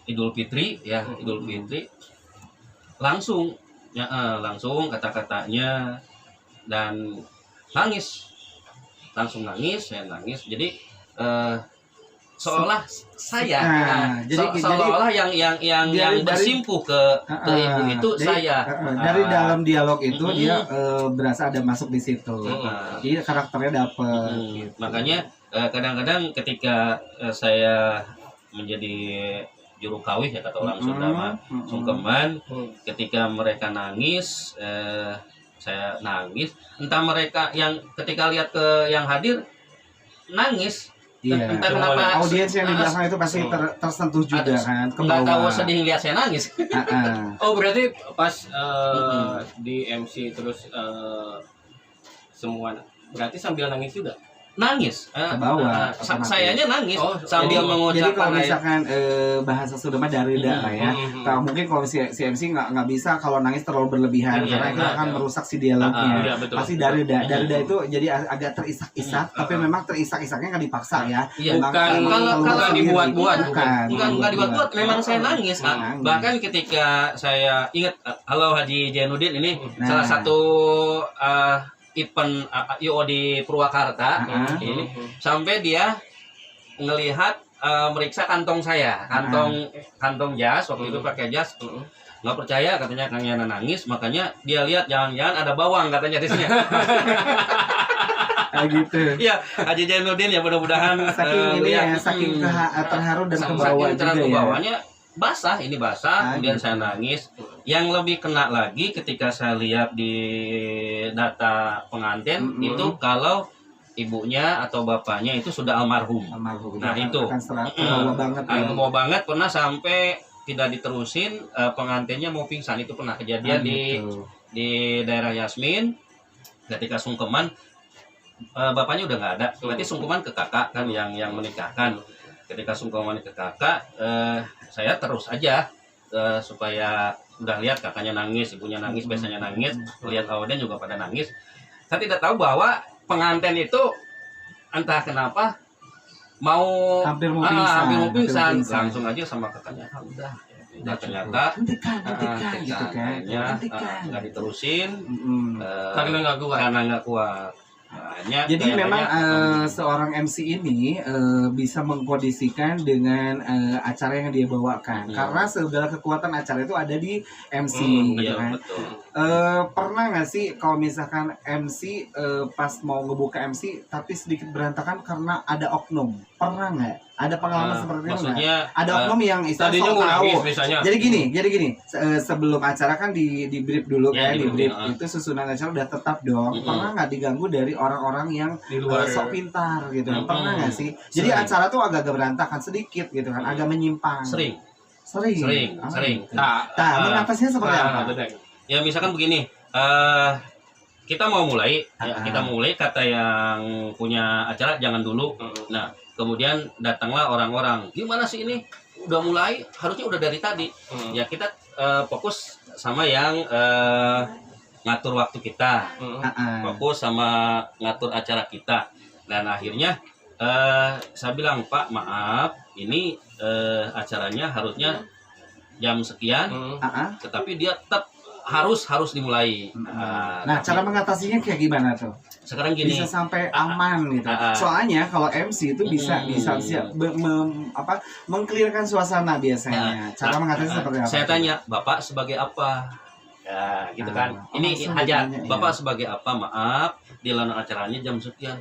Idul Fitri ya, langsung kata-katanya dan langsung nangis. Jadi seolah saya seolah yang bersimpuh ke ibu itu saya. Dari dalam dialog itu dia berasa ada masuk di situ. Jadi karakternya dapet. Gitu. Makanya kadang-kadang ketika saya menjadi juru kawih ya kata orang Sunda mah sungkeman, ketika mereka nangis, saya nangis. Entah mereka yang ketika lihat ke yang hadir nangis. Iya. Entah kenapa audiens yang di belakang itu pasti tersentuh juga kan. Nggak tahu sedih lihat saya nangis. Oh berarti pas di MC terus semua berarti sambil nangis juga? Nangis ke bawah. Sayanya nangis jadi sambil mengucapkan. Jadi kalau misalkan bahasa Sunda mah darida lah ya. Mungkin kalau si MC nggak bisa kalau nangis terlalu berlebihan karena itu akan merusak si dialognya. Pasti darida itu jadi agak terisak-isak, tapi memang terisak-isaknya nggak dipaksa ya. Bukan dibuat-buat. Bukan dibuat-buat. Memang saya nangis. Bahkan ketika saya ingat, halo Haji Jainuddin ini salah satu event IO di Purwakarta ini sampai dia ngelihat meriksa kantong saya, kantong jas, waktu itu pakai jas, nggak percaya katanya Kang Yana nangis, makanya dia lihat jangan-jangan ada bawang katanya di sini. Gitu. Iya, Haji Jainuddin ya mudah-mudahan saking terharu dan kebawa juga ya. Basah, kemudian saya nangis. Yang lebih kena lagi ketika saya lihat di data pengantin itu kalau ibunya atau bapaknya itu sudah almarhum. Nah itu kebawa banget. Kebawa banget, pernah sampai tidak diterusin, pengantinnya mau pingsan. Itu pernah kejadian Gitu. di daerah Yasmin ketika sungkeman, bapaknya udah nggak ada, berarti sungkeman ke kakak kan yang menikahkan. Ketika sungkeman ke kakak, saya terus aja supaya udah lihat kakaknya nangis, ibunya nangis, biasanya nangis, lihat Auden juga pada nangis. Saya tidak tahu bahwa pengantin itu entah kenapa Hampir mau hampir mau pingsan. pingsan. Langsung aja sama kakaknya, udah ternyata hentikan gitu kan. nggak diterusin Karena nggak kuat. karena nggak kuat. Jadi memang seorang MC ini bisa mengkondisikan dengan acara yang dia bawakan, karena segala kekuatan acara itu ada di MC, gitu iya, kan. betul. Pernah nggak sih kalau misalkan MC pas mau ngebuka MC tapi sedikit berantakan karena ada oknum? Pernah nggak? Ada pengalaman seperti itu nggak? Maksudnya Ada oknum yang istilahnya tadinya sok mau tahu. nangis misalnya. Jadi gini, sebelum acara kan di brief dulu Ya, kan, di di brief brief, itu susunan acara udah tetap dong. Pernah nggak diganggu dari orang-orang yang Di luar. sok pintar gitu? Pernah nggak sih? Jadi Sering. acara tuh agak berantakan sedikit gitu kan, agak menyimpang. sering. Sering. Sering. Nah, mengatasinya seperti apa? Ya misalkan begini, kita mau mulai, kita mulai, kata yang punya acara jangan dulu. Nah, kemudian datanglah orang-orang, gimana sih ini? Udah mulai, harusnya udah dari tadi. Ya kita fokus sama yang ngatur waktu kita, fokus sama ngatur acara kita. Dan akhirnya saya bilang, Pak maaf, ini acaranya harusnya jam sekian, tetapi dia tetap harus dimulai. Nah, cara mengatasinya kayak gimana tuh? Sekarang gini, Bisa sampai aman gitu. Soalnya kalau MC itu bisa mengclearkan suasana biasanya. Cara mengatasi seperti apa? saya tanya, Bapak sebagai apa? Ya, gitu kan. Ini langsung hajat. ditanya, ya. Bapak sebagai apa? Maaf, di lalu acaranya jam sekian.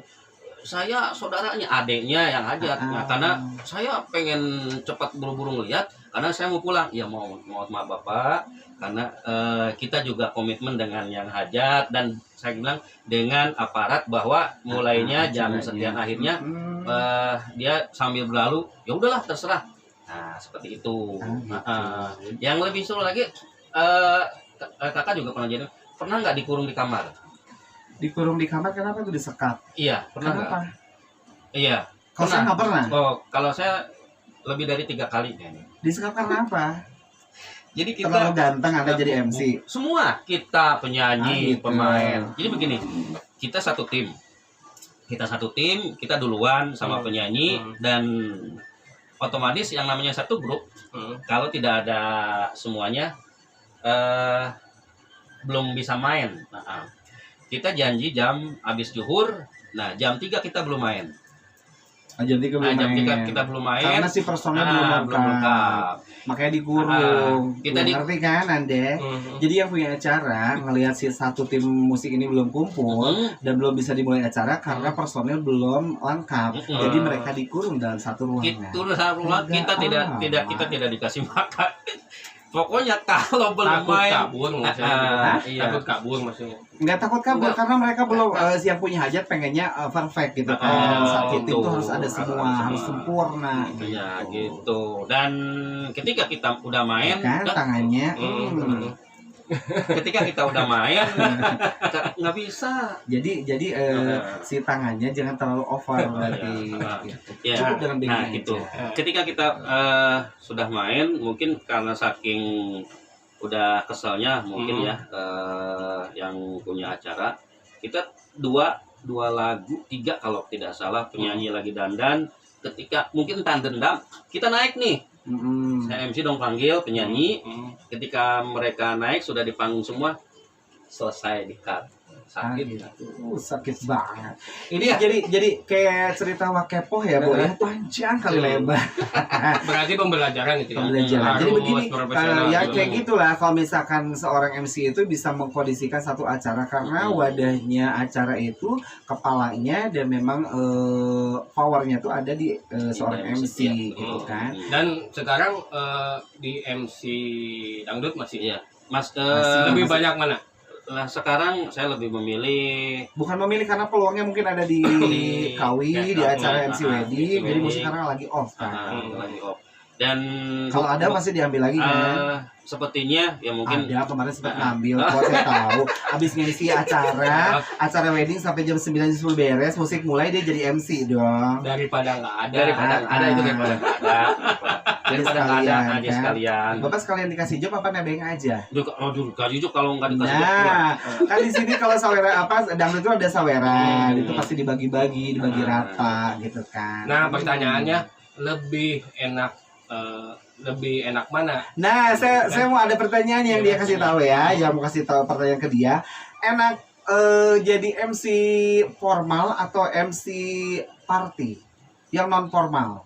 Saya saudaranya, adiknya yang hajat. Nah, karena saya pengen cepat buru-buru ngeliat, karena saya mau pulang. Ya mau maaf Bapak, karena kita juga komitmen dengan yang hajat, dan saya bilang dengan aparat bahwa mulainya jam sekian, akhirnya dia sambil berlalu, ya udahlah terserah. Nah, seperti itu. Yang lebih seru lagi, kakak juga pernah nggak dikurung di kamar? Dikurung di kamar kenapa tuh disekap? Iya, pernah Kenapa? nggak? Iya. Kalau saya nggak pernah. Oh, kalau saya lebih dari 3 kali kayaknya. Disekap karena apa? Jadi kita Terlalu ganteng Anda jadi MC. semua, kita penyanyi, gitu. pemain. Jadi begini, kita satu tim, kita duluan sama penyanyi, dan otomatis yang namanya satu grup, kalau tidak ada semuanya belum bisa main. Kita janji jam habis zuhur, nah jam 3 kita belum main. Jam 3 belum Jam main. 3 kita belum main. Karena si personel belum belum lengkap. lengkap. Makanya dikurung. Kita Ngerti kan Anda? Jadi yang punya acara ngelihat si satu tim musik ini belum kumpul dan belum bisa dimulai acara karena personel belum lengkap. Jadi mereka dikurung dalam satu ruangan. Itu ruangan kita tidak dikasih makan. Pokoknya kalau belum Takut main, kabur maksudnya. iya. Takut kabur maksudnya. Nggak takut kabur karena mereka belum yang punya hajat pengennya perfect gitu kan. Satu tim tuh harus ada semua, harus sempurna. Ya gitu. Dan ketika kita udah main, Kan tangannya. ketika kita udah main, nggak bisa. Jadi si tangannya jangan terlalu over berarti. Gitu. Ya, Cukup dengan begini nah gitu. aja. Ketika kita sudah main, mungkin karena saking udah keselnya mungkin ya, yang punya acara, kita dua lagu, 3 kalau tidak salah, penyanyi lagi dandan, ketika mungkin tahan dendam, kita naik nih. Saya MC dong panggil penyanyi, ketika mereka naik sudah di panggung semua, selesai di cut. Sakit. Sakit banget. Ini jadi kayak cerita Wakepoh ya, Bu ya, panjang kali lebar. Berarti pembelajaran itu ya. Pembelajaran. Jadi Harus begini, profesional ya dulu. kayak gitulah kalau misalkan seorang MC itu bisa mengkondisikan satu acara karena wadahnya acara itu kepalanya dan memang powernya tuh ada di seorang MC gitu kan. Dan sekarang di MC dangdut masih Iya. Mas, lebih banyak mana? Nah sekarang saya lebih memilih Bukan memilih karena peluangnya mungkin ada di Kawi, di acara MC Wedding, jadi musik sekarang lagi off kan. lagi off. Dan Kalau ada pasti diambil lagi kan? sepertinya ya mungkin Ada kemarin sempat ngambil, kok saya tahu. Habis ngisi acara wedding sampai jam 9 disuruh beres, musik mulai dia jadi MC dong. Daripada nggak ada. daripada nggak ada itu daripada nggak ada. Daripada nggak ada sekalian, aja kan? sekalian. Bapak sekalian dikasih job apa nebeng aja? Juga, juga kalau nggak dikasih job, Nah, kan di sini kalau sawera apa dangdut itu ada saweran, itu pasti dibagi-bagi, dibagi rata gitu kan. Nah, pertanyaannya lebih enak mana? Nah, saya mau ada pertanyaan yang dia kasih tahu ya, yang mau kasih tahu pertanyaan ke dia. Enak jadi MC formal atau MC party yang non formal?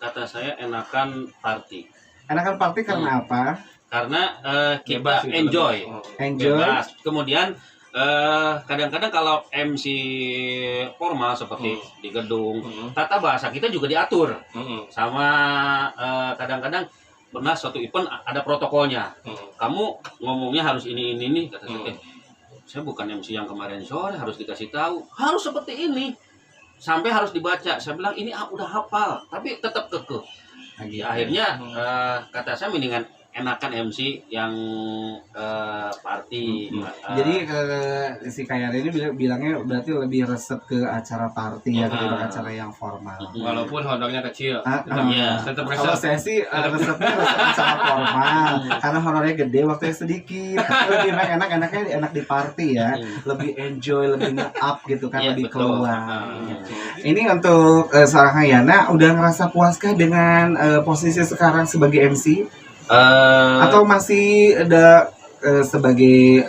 Kata saya enakan party. Enakan party karena apa? Karena kita Bebas gitu. enjoy. Enjoy. Bebas. Kemudian kadang-kadang kalau MC formal seperti di gedung, tata bahasa kita juga diatur sama kadang-kadang pernah suatu event ada protokolnya. Kamu ngomongnya harus ini nih kata saya. Saya bukan MC yang kemarin sore harus dikasih tahu. Harus seperti ini. Sampai harus dibaca. Saya bilang ini udah hafal, tapi tetap kekeh. Akhirnya kata saya mendingan enakan MC yang party. Jadi si Kayar ini bilangnya berarti lebih resep ke acara party ya ketimbang acara yang formal. Walaupun honornya kecil, Iya. tetap Kalau resep. saya sih resepnya resep acara formal karena honornya gede, waktunya sedikit. Lebih enaknya enak di party ya, lebih enjoy, lebih nge-up gitu kan, Iya, lebih betul. keluar. Ini untuk seorang Hayana udah ngerasa puaskah dengan posisi sekarang sebagai MC? Atau masih ada sebagai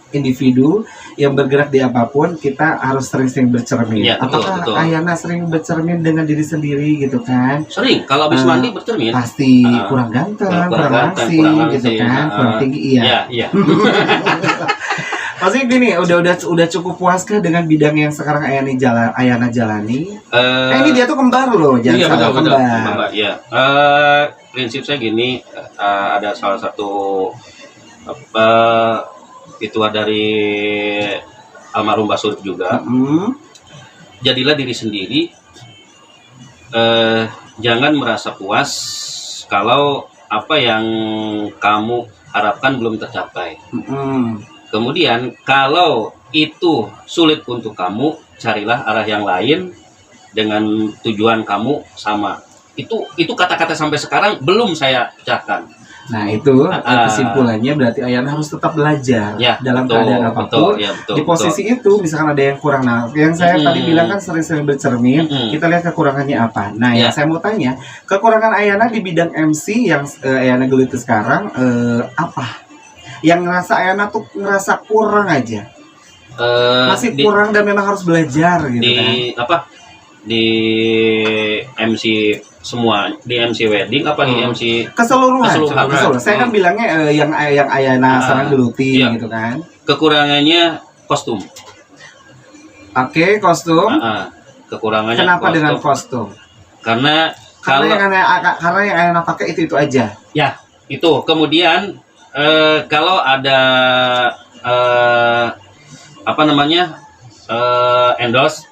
individu yang bergerak di apapun kita harus sering-sering bercermin. Ya, betul, Apakah betul. Ayana sering bercermin dengan diri sendiri gitu kan? Sering kalau habis mandi bercermin. Pasti kurang ganteng, kurang langsing gitu kan, kurang tinggi iya. Iya. Pasti gini, udah cukup puaskah dengan bidang yang sekarang Ayana jalani? Ini dia tuh kembar loh, jangan Iya, salah betul. kembar. Iya. Prinsip saya gini, ada salah satu ketua dari almarhum Mbak Surip juga. Jadilah diri sendiri. Jangan merasa puas kalau apa yang kamu harapkan belum tercapai. Kemudian kalau itu sulit untuk kamu, carilah arah yang lain dengan tujuan kamu sama. Itu kata-kata sampai sekarang belum saya ucapkan. Nah itu kesimpulannya berarti Ayana harus tetap belajar Ya, dalam betul, keadaan apapun. betul, Di posisi itu misalkan ada yang kurang, nah yang saya tadi bilang kan sering-sering bercermin, kita lihat kekurangannya apa. Nah yang saya mau tanya, kekurangan Ayana di bidang MC yang Ayana geluti sekarang apa? Yang ngerasa Ayana tuh ngerasa kurang aja, masih kurang dan memang harus belajar gitu kan? Di MC semua, di MC wedding apa di MC Keseluruhan. Keseluruhan. Saya kan bilangnya yang Ayana sekarang geluti gitu kan? Kekurangannya kostum. Oke, kostum. Kekurangannya Kenapa kostum. dengan kostum? Karena yang Ayana pakai itu aja. Ya, itu. Kemudian kalau ada endorse,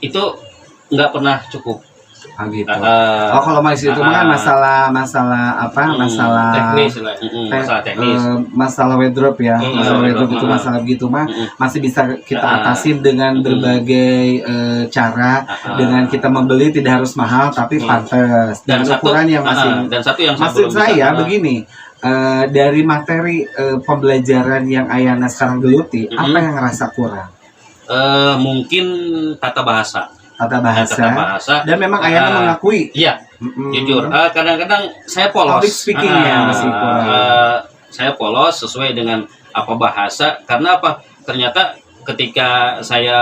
itu nggak pernah cukup. Gitu. Kalau masih itu kan masalah Teknis lah. Masalah teknis. Masalah wardrobe ya, masalah wardrobe itu masalah begitu mah masih bisa kita atasin dengan berbagai cara. Dengan kita membeli tidak harus mahal tapi pantas dan ukuran yang masih. Dan satu yang maksud saya begini. Dari materi pembelajaran yang Ayana sekarang geluti, apa yang ngerasa kurang? Mungkin tata bahasa dan memang Ayana mengakui. Iya, jujur. Kadang-kadang saya polos. Public speaking-nya masih kurang. Saya polos sesuai dengan apa bahasa. Karena apa? Ternyata ketika saya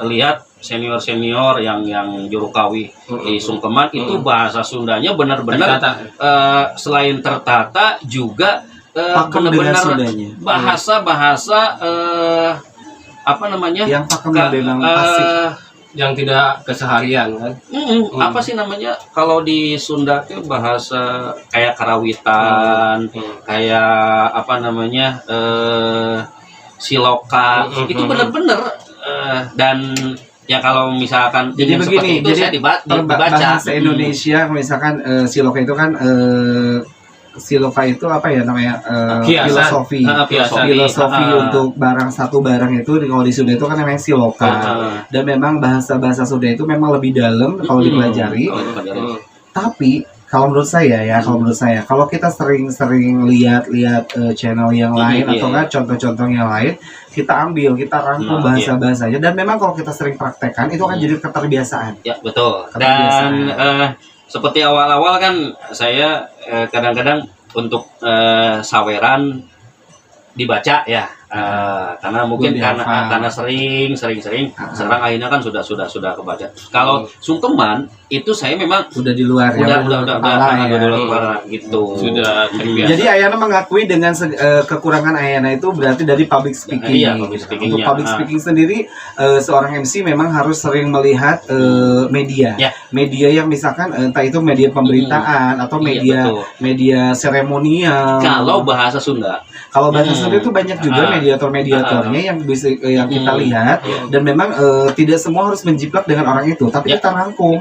lihat senior yang juru kawi di Sungkeman itu bahasa Sundanya benar-benar selain tertata juga benar-benar bahasa yang pakem memang pasif, yang tidak keseharian kan. Apa sih namanya kalau di Sunda itu bahasa kayak karawitan, kayak siloka, itu benar-benar dan Ya kalau misalkan Jadi ingin begini, seperti itu jadi saya dibaca. bahasa Indonesia misalkan siloka itu kan siloka itu apa ya namanya Kiasan. filosofi. Filosofi untuk satu barang itu kalau di Sunda itu kan namanya siloka. Dan memang bahasa Sunda itu memang lebih dalam kalau dipelajari. Tapi kalau menurut saya kalau kita sering lihat channel yang lain atau kan contoh-contoh yang lain, kita rangkum bahasa-bahasanya, dan memang kalau kita sering praktekkan itu akan jadi keterbiasaan. Ya betul. Dan seperti awal-awal kan saya kadang-kadang untuk saweran dibaca ya. Karena mungkin karena sering sekarang akhirnya kan sudah kebaca. Kalau sungkeman itu saya memang udah di luar gitu. Sudah terbiasa. Jadi Ayana mengakui dengan kekurangan Ayana itu berarti dari public speaking. Iya, public speaking. Untuk public speaking sendiri seorang MC memang harus sering melihat media. Ya. Media yang misalkan entah itu media pemberitaan atau media seremonial. Kalau bahasa Sunda. Kalau bahasa Sunda itu banyak juga mediator-mediatornya yang bisa yang kita lihat, dan memang tidak semua harus menjiplak dengan orang itu, tapi kita rangkum.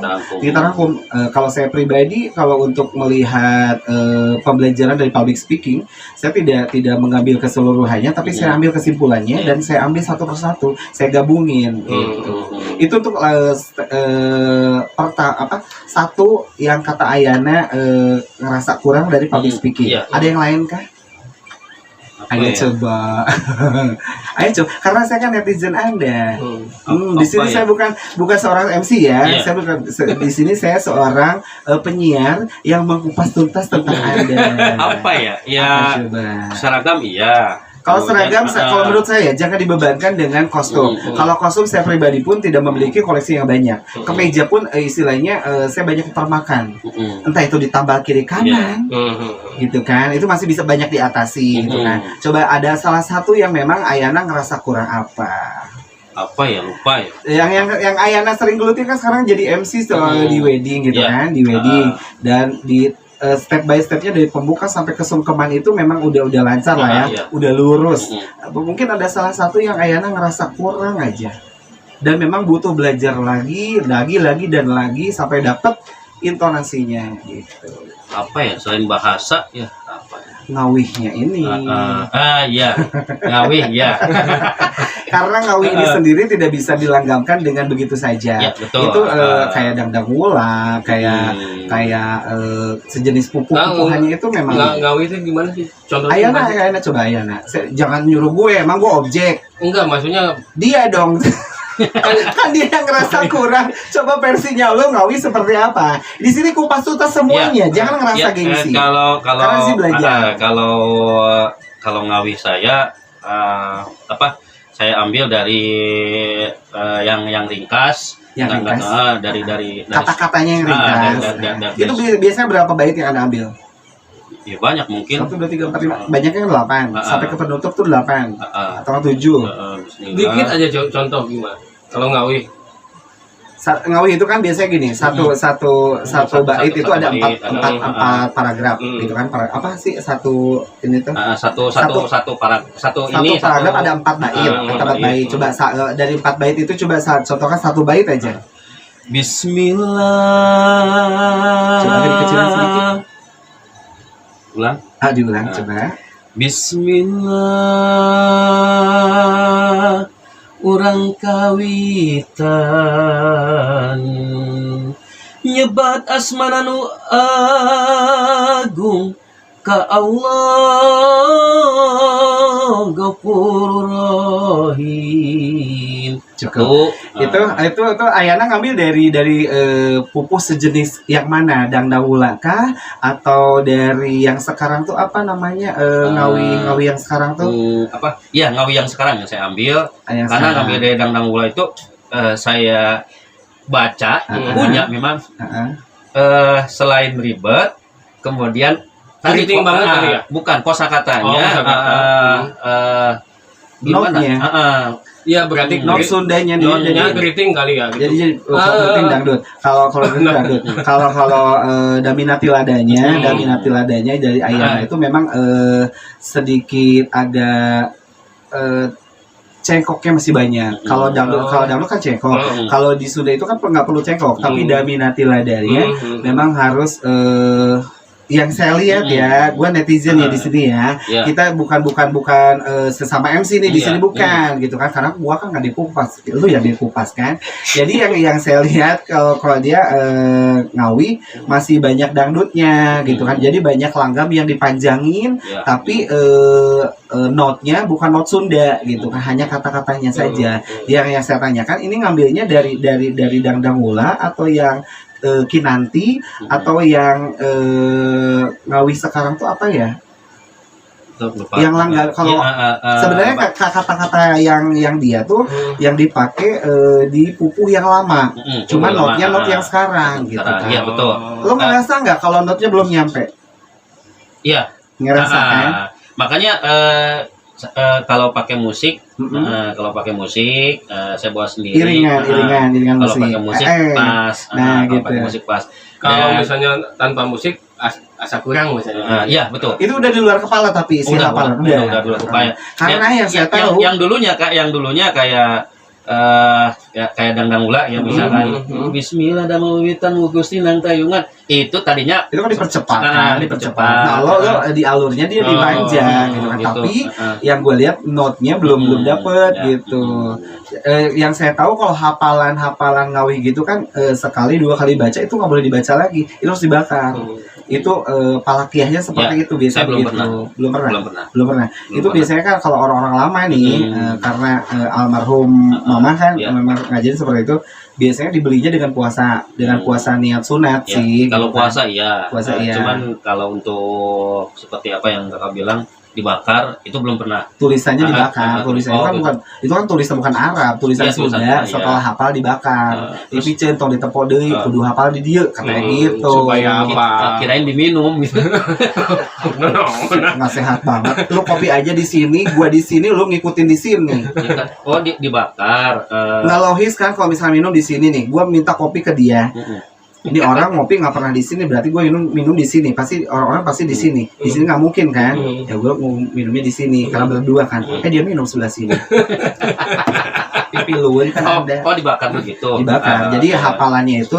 Kalau saya pribadi, kalau untuk melihat pembelajaran dari public speaking, saya tidak mengambil keseluruhannya, tapi saya ambil kesimpulannya dan saya ambil satu persatu, saya gabungin. Itu untuk satu yang kata Ayana ngerasa kurang dari public speaking. Ada yang lain kah? Ayo coba. Karena saya kan netizen Anda. Di sini saya bukan seorang MC ya. Saya di sini saya seorang penyiar yang mengupas tuntas tentang Anda. Apa ya? Ya seragam iya. Kalau seragam, kalau menurut saya jangan dibebankan dengan kostum. Kalau kostum saya pribadi pun tidak memiliki koleksi yang banyak. Kemeja pun istilahnya saya banyak termakan. Entah itu ditambal kiri kanan, gitu kan. Itu masih bisa banyak diatasi, gitu kan. Coba ada salah satu yang memang Ayana ngerasa kurang apa? Apa ya, lupa ya. Yang Ayana sering geluti kan sekarang jadi MC di wedding, gitu kan, di wedding dan di step by stepnya dari pembuka sampai ke sungkeman itu memang udah lancar lah ya, udah lurus. Mungkin ada salah satu yang Ayana ngerasa kurang aja, dan memang butuh belajar lagi dan lagi sampai dapat intonasinya gitu. Apa ya selain bahasa ya? Apa ya? Ngawihnya ini. Iya, ngawih ya. Karena ngawih ini sendiri tidak bisa dilanggamkan dengan begitu saja. Ya, betul. Itu kayak dangdang wula, kayak sejenis pupuhannya itu memang. Ngawih itu gimana sih? Contohnya Ayana coba Ayana. Jangan nyuruh gue, emang gue objek. Enggak, maksudnya dia dong. kan dia yang ngerasa kurang. Coba versinya lo ngawih seperti apa? Di sini kupas tuntas semuanya, jangan ngerasa gengsi. Kalau karena sih belajar. Kalau ngawih saya saya ambil dari yang ringkas, dari kata-katanya yang ringkas. Itu biasanya berapa bait yang Anda ambil? Ya banyak mungkin. 1, 2, 3, 4, 5. Banyaknya 8. Sampai ke penutup tuh 8 atau 7. Dikit aja contoh gimana? Kalau ngawih. Ngawih itu kan biasanya gini, satu bait itu ada empat paragraf, gitu kan? Apa sih satu ini tuh? Satu paragraf ada 4 bait, 4 bait. Coba dari 4 bait itu coba contohkan 1 bait aja. Bismillah. Coba agak dikecilin sedikit. Ulang. Diulang coba. Bismillah. Urang kawitan nyebat asmana nu agung ka Allah Ghafurur Rahim. Cukup. Itu Ayana ngambil dari pupuh sejenis yang mana? Dangdawula kah atau dari yang sekarang tuh apa namanya? Ngawi yang sekarang tuh apa? Iya, ngawi yang sekarang yang saya ambil. Yang karena sekarang. ngambil dari dangdawula itu saya baca punya memang selain ribet, kemudian Keriting banget tadi ya? Bukan kosakatanya. Gimana? Iya berarti not Sundanya notnya keriting kali ya. Gitu. Jadi keriting dangdut. Kalau keriting dangdut. Kalau daminati ladanya dari Ayana itu memang sedikit ada cengkoknya masih banyak. Kalau dangdut kan cengkok. Kalau di Sunda itu kan nggak perlu cengkok, tapi Daminati Ladanya memang harus yang saya lihat ya, gue netizen ya di sini ya. Kita bukan sesama MC nih di sini bukan gitu kan, karena gue kan nggak dikupas, lu yang dikupas kan. Jadi yang saya lihat kalau dia Ngawi masih banyak dangdutnya gitu kan. Jadi banyak langgam yang dipanjangin, tapi notnya bukan not Sunda gitu kan, hanya kata-katanya saja. Yang saya tanyakan ini ngambilnya dari dangdang ula atau yang Kinanti atau yang Ngawi sekarang tuh apa ya? Yang langgar kalau sebenarnya kata-kata yang dia tuh yang dipakai di pupuh yang lama, cuman notnya not yang sekarang gitu kan. Iya betul. Lo ngerasa nggak kalau notnya belum nyampe? Iya. Ngerasa kan? Makanya kalau pakai musik, saya bawa sendiri. Iringan Kalau musik. pakai musik pas. Gitu. Pakai musik pas. Kalau misalnya tanpa musik asa kurang misalnya. Iya betul. Itu udah di luar kepala tapi isi hafalan udah di luar kepala. Karena yang saya tahu yang dulunya kayak kayak dangdang ula ya misalkan Bismillah damel wiwitan Gusti nang tayungan itu tadinya itu kan dipercepat dipercepat. Nah, lo di alurnya dia dipanjang gitu kan. Tapi yang gue lihat notnya belum dapet gitu. Yang saya tahu kalau hafalan Ngawi gitu kan sekali 2 kali baca itu nggak boleh dibaca lagi, itu harus dibakar. Itu palakiahnya seperti itu biasanya gitu. Belum pernah. Itu biasanya kan kalau orang-orang lama nih karena almarhum mama kan memang ngajarin seperti itu, biasanya dibelinya dengan puasa niat sunat sih. Kalau puasa iya. Iya. Cuman kalau untuk seperti apa yang kakak bilang dibakar itu belum pernah. Tulisannya dibakar. Tulisannya kan bukan, itu kan tulisan bukan Arab, tulisan Sunda. Setelah hafal dibakar. Tapi centong ditepok deui kudu hafal di dieu katanya gitu. Supaya apa? Kirain diminum gitu. Nggak sehat banget. Lu kopi aja di sini, gua di sini, lu ngikutin di sini. Oh dibakar. Nggak logis kan kalau misalnya minum di sini nih, gua minta kopi ke dia. Ini orang ngopi nggak pernah di sini, berarti gue minum di sini. Pasti orang-orang pasti di sini. Di sini nggak mungkin kan? Ya gue mau minumnya di sini karena berdua kan. Dia minum sebelah sini. Pipiluin kan ada. Oh dibakar begitu. Dibakar. Jadi hafalannya itu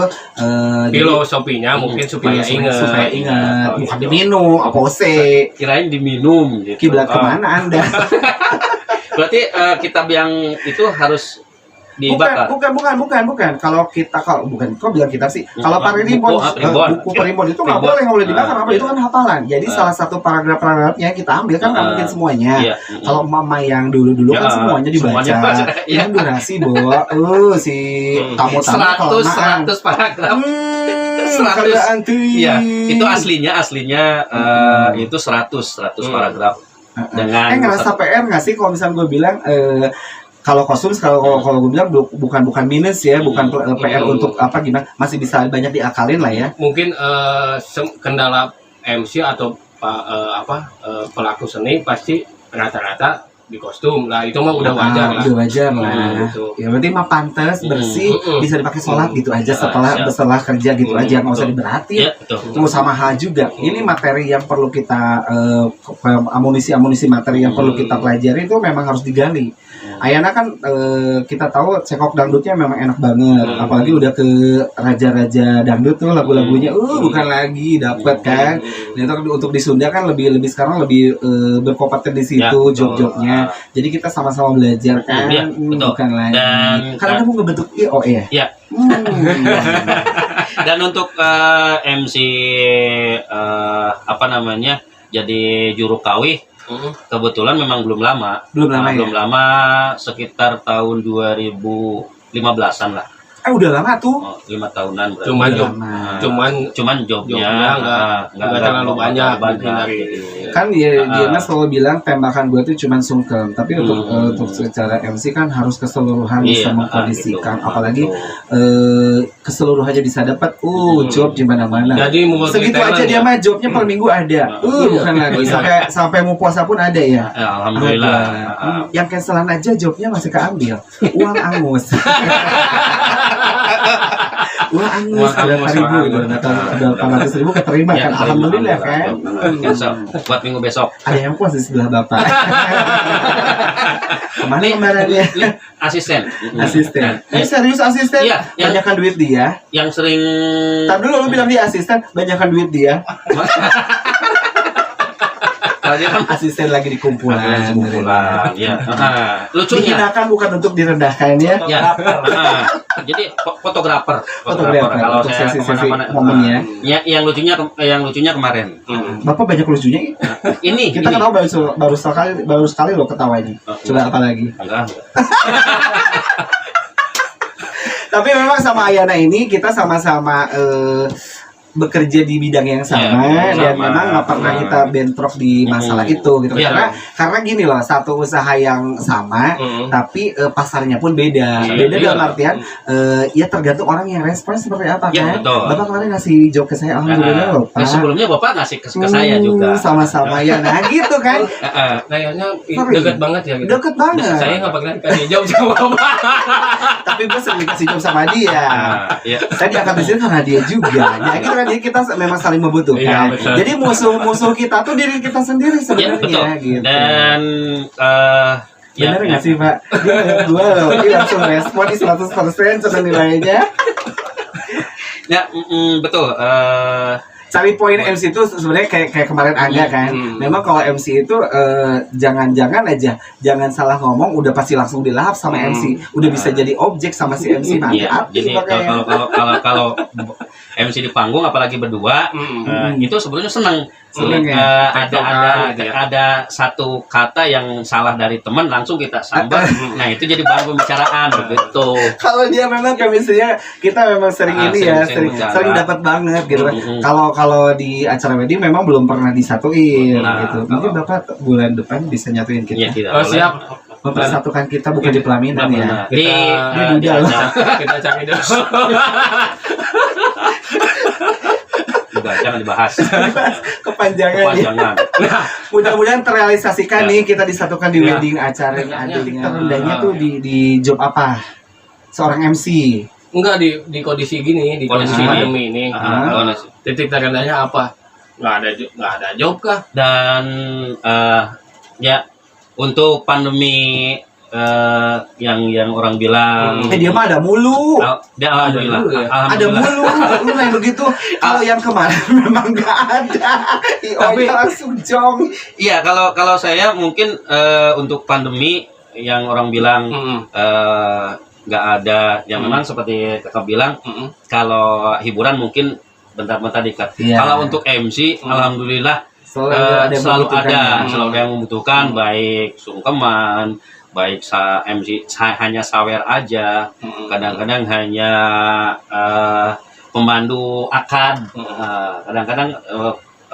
filosofinya mungkin supaya ingat. Bukan diminum, apose. Kirain diminum gitu. Kiblat kemana Anda? Berarti kitab yang itu harus dibakar. Bukan. Kalau kok bilang kitab sih? Kalau Paririmbon, buku Paririmbon itu nggak boleh dibakar. Apa itu kan hafalan. Jadi salah satu paragraf-paragrafnya kita ambil kan nggak mungkin semuanya. Kalau mama yang dulu kan semuanya dibaca. Yang durasi si tamu-tamu 100 paragraf. 100. Iya, itu aslinya itu 100 paragraf. Dengan ngerasa PR nggak sih kalau misalnya gue bilang kalau kostum kalau gue bilang bukan minus ya, bukan PR untuk apa gimana, masih bisa banyak diakalin lah ya. Mungkin kendala MC atau pelaku seni pasti rata-rata di kostum lah, itu mah udah wajar lah. Udah wajar lah. Ya berarti mah pantas, bersih, bisa dipakai sholat gitu aja setelah kerja gitu aja, nggak usah diberatin. Tunggu sama hal juga. Ini materi yang perlu kita amunisi materi yang perlu kita pelajari itu memang harus digali. Ayana kan kita tahu cekok dangdutnya memang enak banget, apalagi udah ke raja-raja dangdut tuh lagu-lagunya bukan lagi dapat kan. Itu untuk di Sunda kan lebih sekarang lebih berkompeten di situ job-jobnya. Jadi kita sama-sama belajar kan, bukan lagi. Karena kamu ngebentuk IOE ya. Dan untuk MC jadi juru kawih. Kebetulan memang belum lama sekitar tahun 2015-an lah. Udah lama tuh. 5 tahunan berarti. Cuman jobnya nggak terlalu banyak. Kan dia selalu bilang tembakan gue tuh cuman sungkem, tapi untuk secara MC kan harus keseluruhan bisa mengkondisikan, apalagi keseluruhannya bisa dapat job di mana-mana. Jadi segitu aja dia mah jobnya per minggu ada. Bukan lagi sampai mau puasa pun ada ya. Alhamdulillah. Yang cancelan aja jobnya masih keambil. Uang angus. Wah, angus berapa ribu gitu. Atau 800.000 keterima kan. Alhamdulillah kan. Cancel buat minggu besok. Ada yang puas di sebelah Bapak. Kemana kemarinnya? Asisten. Asisten. Ini serius asisten? Iya, yang- Banyakan duit dia. Yang sering Tar dulu lu bilang dia asisten, banyakan duit dia. kalau dia kan Asisten lagi di kumpulan. ya. Lucunya. Dihinakan bukan untuk direndahkan ya. Ya. Jadi fotografer. Fotografer, Kalau untuk saya sesi-sesi kemana-mana. momennya. Ya, yang lucunya kemarin. Bapak banyak lucunya. Ini. Kita ketawa baru sekali loh ketawanya. Coba apa lagi? Enggak. Tapi memang sama Ayana ini kita sama-sama bekerja di bidang yang sama, dan sama. memang nggak pernah kita bentrok di masalah itu gitu. Iya. Karena gini loh, satu usaha yang sama tapi pasarnya pun beda. Iya. Beda Iya. dalam artian ya tergantung orang yang respon seperti apa Iya, kan. betul. Bapak kemarin ngasih job ke saya, alhamdulillah loh Pak. Sebelumnya Bapak ngasih ke saya juga. Sama-sama ya, nah gitu kan. Kayaknya Sorry. dekat banget ya gitu. Deket banget. Saya nggak bakalan kasih jawab. Tapi gue sering dikasih job sama dia. Iya. Saya diangkat di sini karena dia juga. Ya gitu kan, jadi kita memang saling membutuhkan. Iya, betul. Jadi musuh kita tuh diri kita sendiri Iya, betul. sebenarnya gitu. Dan Bener nggak sih Pak? Dia ngeliat gue loh, dia langsung respon di 100% sudah nilainya. Ya, betul. Cari poin MC itu sebenarnya kayak kemarin Angga kan. Memang kalau MC itu jangan-jangan aja, jangan salah ngomong udah pasti langsung dilahap sama MC. Udah bisa jadi objek sama si MC nanti. Iya, jadi kalau MC di panggung apalagi berdua itu sebetulnya senang. Seneng ya? Ada satu kata yang salah dari teman langsung kita sambar. Nah, itu jadi bahan pembicaraan begitu. Kalau dia memang chemistry-nya kita memang sering ini ya, sering dapat banget gitu kan. Kalau di acara wedding memang belum pernah disatuin gitu. Mungkin Bapak bulan depan bisa nyatuin Iya, kita. tidak Oh, boleh. siap. Mempersatukan kita bukan di pelaminan ya. Di duda loh. Kita cari dulu. Udah, jangan dibahas. Kepanjangan ya. Kepanjangan. Mudah-mudahan terrealisasikan Ya. nih, kita disatukan di Ya. wedding acaranya Ya. Adil. Terendahnya tuh di job apa? Seorang MC. Enggak di kondisi gini, di Kondisi kondisi ini. pandemi ini. Ah, Titik terendahnya apa? Nggak ada job kah? Dan ya untuk pandemi yang orang bilang Dia mah ada mulu. alhamdulillah. Ada dulu ya? Ada mulu. Lu yang begitu. Kalau yang kemarin memang nggak ada. Tapi- langsung jong. Iya, kalau saya mungkin untuk pandemi yang orang bilang nggak ada, yang memang seperti kakak bilang, kalau hiburan mungkin bentar-bentar dikat. Iya. Kalau untuk MC, alhamdulillah Selalu ada yang selalu membutuhkan. ada, selalu ada yang membutuhkan, baik sungkeman, baik MC hanya sawer aja, kadang-kadang hanya pemandu akad, kadang-kadang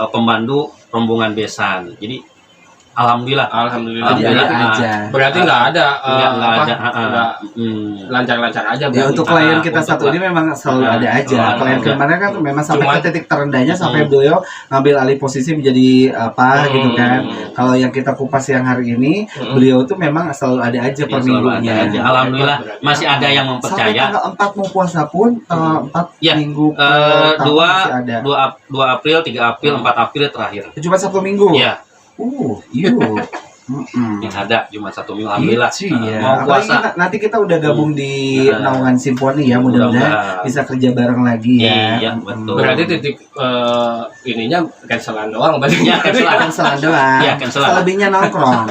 pembantu rombongan besan. Jadi alhamdulillah. Alhamdulillah. Jadi ada aja. Berarti nggak ada Nggak ada. nggak lancar-lancar aja. Ya untuk klien kita untuk satu ini memang selalu ada aja. Klien kemarin kan memang sampai Cuma- ke titik terendahnya sampai beliau ngambil alih posisi menjadi apa gitu kan. Kalau yang kita kupas yang hari ini, beliau tuh memang selalu ada aja per selalu ada minggunya. aja. Alhamdulillah masih ada yang Sampai mempercaya. tanggal 4 mau puasa pun 4 Ya, minggu per tahun masih ada. 2 April, 3 April, 4 April terakhir. Cuma 1 minggu. Iya, Iya. yang ada cuma 1 minggu alhamdulillah. Iya. Mau Apalagi puasa. nanti kita udah gabung di Naungan Simfoni ya, Mudah-mudahan. mudah-mudahan bisa kerja bareng lagi ya. Iya, betul. Berarti titik ininya cancelan doang berarti. Ya, cancelan. Cancelan doang. Iya, cancelan. Selebihnya nongkrong.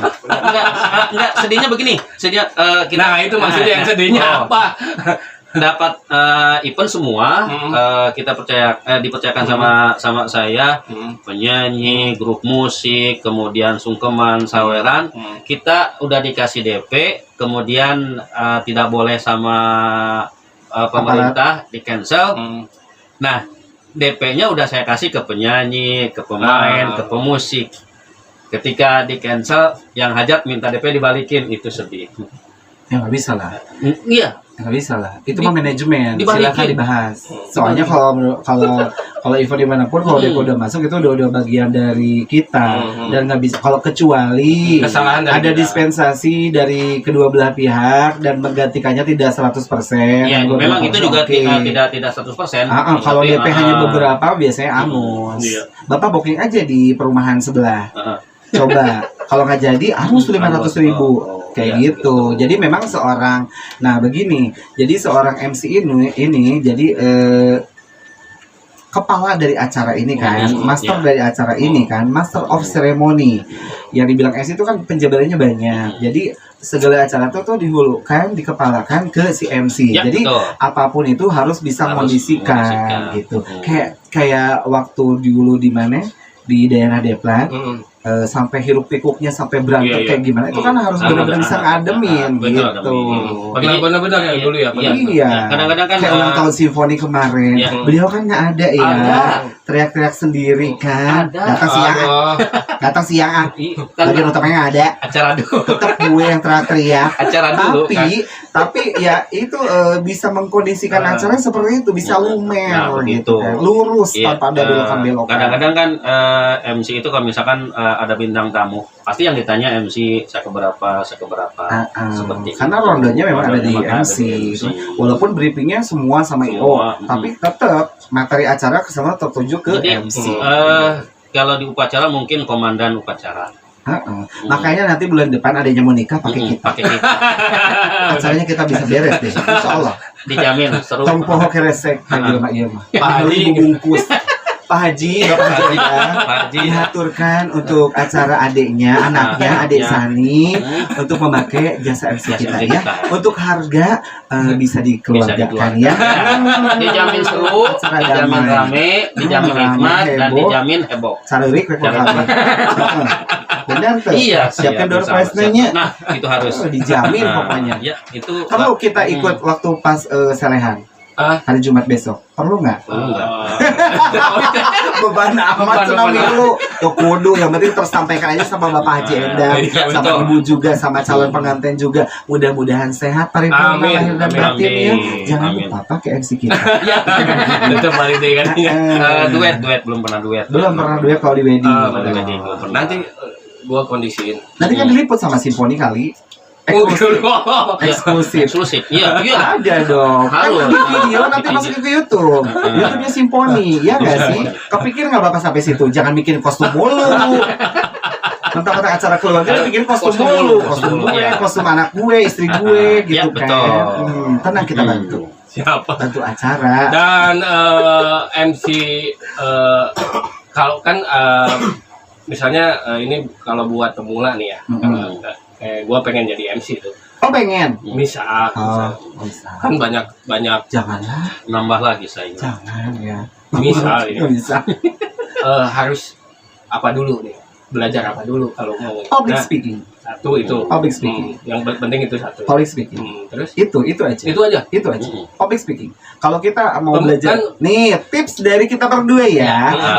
Enggak, sedihnya begini. Sedihnya kita Nah, itu maksudnya yang sedihnya Oh. apa? Dapat event semua, kita dipercayakan sama saya, penyanyi, grup musik, kemudian sungkeman, saweran. Kita udah dikasih DP, kemudian tidak boleh sama pemerintah di cancel. Nah, DP-nya udah saya kasih ke penyanyi, ke pemain, ke pemusik. Ketika di cancel, yang hajat minta DP dibalikin, itu sedih. Ya nggak bisa lah. Iya, Nggak bisa lah, itu mah manajemen, dibalikin. silakan dibahas. Soalnya kalau event dimanapun kalau Deco udah masuk itu udah bagian dari kita dan nggak bisa kalau kecuali Kesalahan dari ada kita. dispensasi dari kedua belah pihak dan menggantikannya tidak 100%. Ya, Gua memang bilang, itu juga oke. tidak 100%. Kalau Tapi, DP hanya beberapa biasanya angus. Iya. Bapak booking aja di perumahan sebelah. Heeh. Coba kalau nggak jadi angus 500.000 kayak Iya, gitu. Jadi memang seorang, nah begini, jadi seorang MC ini jadi kepala dari acara ini kan, master dari acara ini kan, master of ceremony. Yang dibilang MC itu kan penjabarannya banyak. Jadi segala acara tuh dihulukan, dikepalakan ke si MC. Ya, Jadi betul. apapun itu harus bisa Harus mengondisikan mengondisikan. gitu. Kayak waktu dulu di mana di daerah Deplat sampai hiruk pikuknya sampai berantem Iya, iya. kayak gimana itu kan harus benar-benar bisa ngademin betul, gitu. ademin. Benar-benar yang dulu ya. Iya. Iya. Kadang-kadang kan Kayak ulang tahun simfoni kemarin, Iya. beliau kan nggak ada ya, Ada. teriak-teriak sendiri kan, Ada. datang siang, kan bagian utamanya nggak ada, acara dulu. tetap gue yang teriak-teriak. Acara dulu kan. Tapi ya itu bisa mengkondisikan acara seperti itu, bisa lumer Nah, gitu, begitu. kan. Lurus Iya, tanpa ada belokan-belokan. kadang-kadang kan MC itu kalau misalkan ada bintang tamu, pasti yang ditanya MC saya keberapa seperti Karena itu. rondonya memang ada di Memang ada MC. di MC. Walaupun briefingnya semua sama IO, Semua, tapi tetap materi acara kesemua tertuju ke Jadi, MC. kalau di upacara mungkin komandan upacara. Makanya nanti bulan depan adanya mau nikah pakai kita. Pakai kita Acaranya kita bisa beres deh, insya Allah. dijamin seru. Tong poho keresek panggil Mak Iya mah. Pak Haji. Ibu bungkus. Pak Haji, Bapak Haji ya. Pak Haji. Diaturkan untuk acara adiknya, anaknya, adik Ya. Sani untuk memakai jasa MC Jasa kita MC ya. kita. Untuk harga bisa dikeluargakan ya. Dijamin seru, Acara dijamin damai. rame, dijamin Rame, hikmat, dan heboh. dijamin heboh. Salurik rek kami. Benar tuh. Iya, Siapkan door bisa, prize-nya. siap. Nah, itu harus. Dijamin Nah, pokoknya. Ya, itu Perlu kita ikut waktu pas selehan hari Jumat besok. Perlu nggak? Beban amat tsunami lu. Tuh kudu yang penting tersampaikan aja sama Bapak Haji Endang, Iya, sama betul. Ibu juga, sama calon pengantin juga. Mudah-mudahan sehat paripurna Amin, lahir dan amin, batin ya. amin, Jangan amin. lupa pakai MC kita. Tetap balik deh kan. Duet belum pernah duet. Belum pernah duet kalau di wedding. Belum pernah. Nanti gua kondisiin. Nanti kan diliput sama Simfoni kali. Eksklusif. Eksklusif. Eksklusif. Iya, iya. Ada dong. Kan Harus. di video nanti masukin ke YouTube. YouTube-nya Simponi, ya nggak sih? Kepikir nggak Bapak sampai situ? Jangan bikin kostum mulu. Mentang-mentang acara keluarga bikin kostum mulu. Kostum gue, Iya. kostum anak gue, istri gue, gitu Ya, kan. betul. Tenang kita bantu. Siapa? Bantu acara. Dan MC kalau kan misalnya ini kalau buat pemula nih ya, kayak gue pengen jadi MC tuh. Oh pengen? Misal, Oh, bisa. kan banyak Janganlah, Nambah lagi saya. jangan ya. misal ini Nggak bisa. harus apa dulu nih, belajar apa dulu kalau mau. Public Nah, speaking. satu itu. Public speaking. Yang penting itu satu. Public speaking. Terus Itu aja. itu aja. Itu aja. Public speaking. Kalau kita mau belajar, Kan- nih tips dari kita berdua ya. Ya.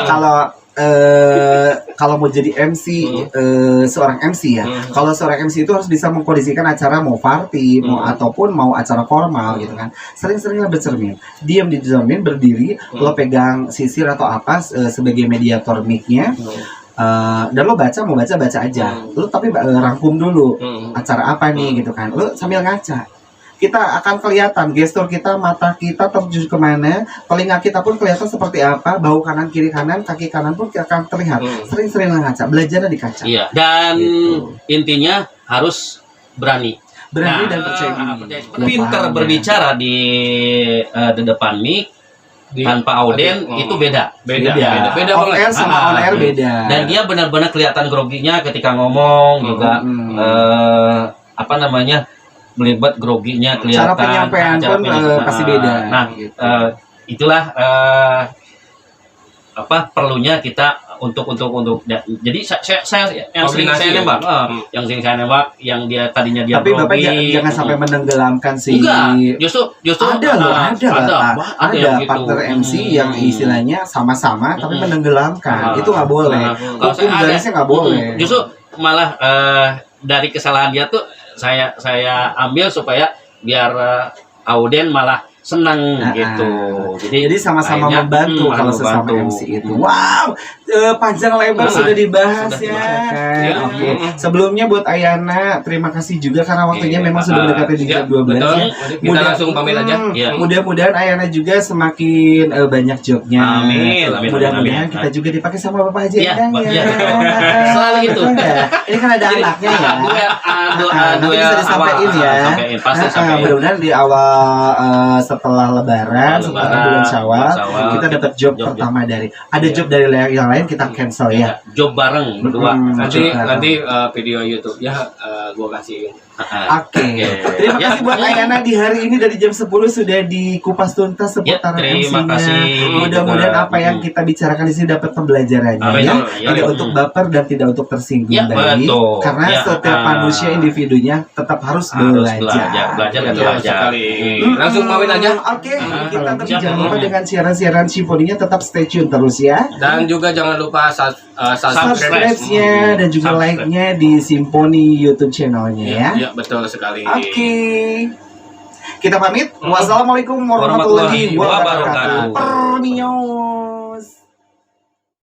Kalau mau jadi MC, seorang MC ya. Kalau seorang MC itu harus bisa mengkondisikan acara mau party, mau ataupun mau acara formal gitu kan. Sering-seringlah bercermin. Diam di cermin, berdiri, lo pegang sisir atau apa sebagai mediator mic-nya. Dan lo mau baca aja. Lo tapi rangkum dulu acara apa nih gitu kan. Lo sambil ngaca. Kita akan kelihatan gestur kita, mata kita tertuju kemana, telinga kita pun kelihatan seperti apa, bau kanan kiri kanan, kaki kanan pun akan terlihat. Sering-sering ngaca, belajarnya di kaca. Iya. Dan Gitu. intinya harus berani. Berani Nah, dan percaya diri. Pinter Paham, ya. berbicara di depan mic tanpa auden itu beda. Beda Off banget. air sama on air beda. Dan dia benar-benar kelihatan groginya ketika ngomong juga. Apa namanya, melibat groginya kelihatan. Cara penyampaian Cara pun penyampaian. pasti beda. Nah, gitu. itulah apa perlunya kita untuk jadi saya yang sering Kombinasi saya ya? nembak, yang sering saya nembak, yang dia tadinya dia Tapi Bapak grogi. jangan sampai menenggelamkan si Enggak, justru ada loh, ada yang gitu. partner MC yang istilahnya sama-sama tapi menenggelamkan. Itu nggak boleh. Kalau Hukum saya ada, garisnya nggak boleh. Justru malah dari kesalahan dia tuh saya ambil supaya biar auden malah senang gitu. Jadi sama-sama akhirnya, membantu kalau sesama membantu. MC itu. Wow, panjang lebar sudah dibahas sudah ya. dibahas. Kan? Ya. Oke. Sebelumnya buat Ayana, terima kasih juga karena waktunya Iya. memang sudah mendekati di jam 12 betul. ya. Kita langsung pamit aja. Iya. Mudah-mudahan Ayana juga semakin banyak jobnya. Amin, amin, Mudah-mudahan amin. kita juga dipakai sama Bapak Haji Iya, Endang iya, ya. betul. Selalu gitu. Betul nggak? Ini kan ada anaknya ya. Nanti bisa disampaikan ya. Sampein, pasti sampein. Mudah-mudahan di awal setelah Lebaran, setelah bulan Syawal, kita dapat job pertama dari. Ada job dari yang lain kita cancel ya. Job bareng berdua. Nanti video YouTube-nya gua kasihin. Oke. Terima kasih buat Ayana di hari ini dari jam 10 sudah dikupas tuntas seputaran terima MC-nya. kasih. Mudah-mudahan apa yang kita bicarakan di sini dapat pembelajarannya ya. Tidak untuk baper dan tidak untuk tersinggung Ya, tadi. betul. Karena Ya, setiap manusia individunya tetap harus belajar. Belajar dan Betul belajar. sekali. Langsung pamit aja. Oke, kita kalau tetap siap. jangan lupa dengan siaran-siaran simfoninya tetap stay tune terus ya. Dan juga jangan lupa subscribe. Subscribe-nya dan juga Subscribe. like-nya di Simponi YouTube channelnya ya. Ya, betul sekali. Oke. Kita pamit. Wassalamualaikum warahmatullahi Warahmatullahi wabarakatuh. wabarakatuh. Permio.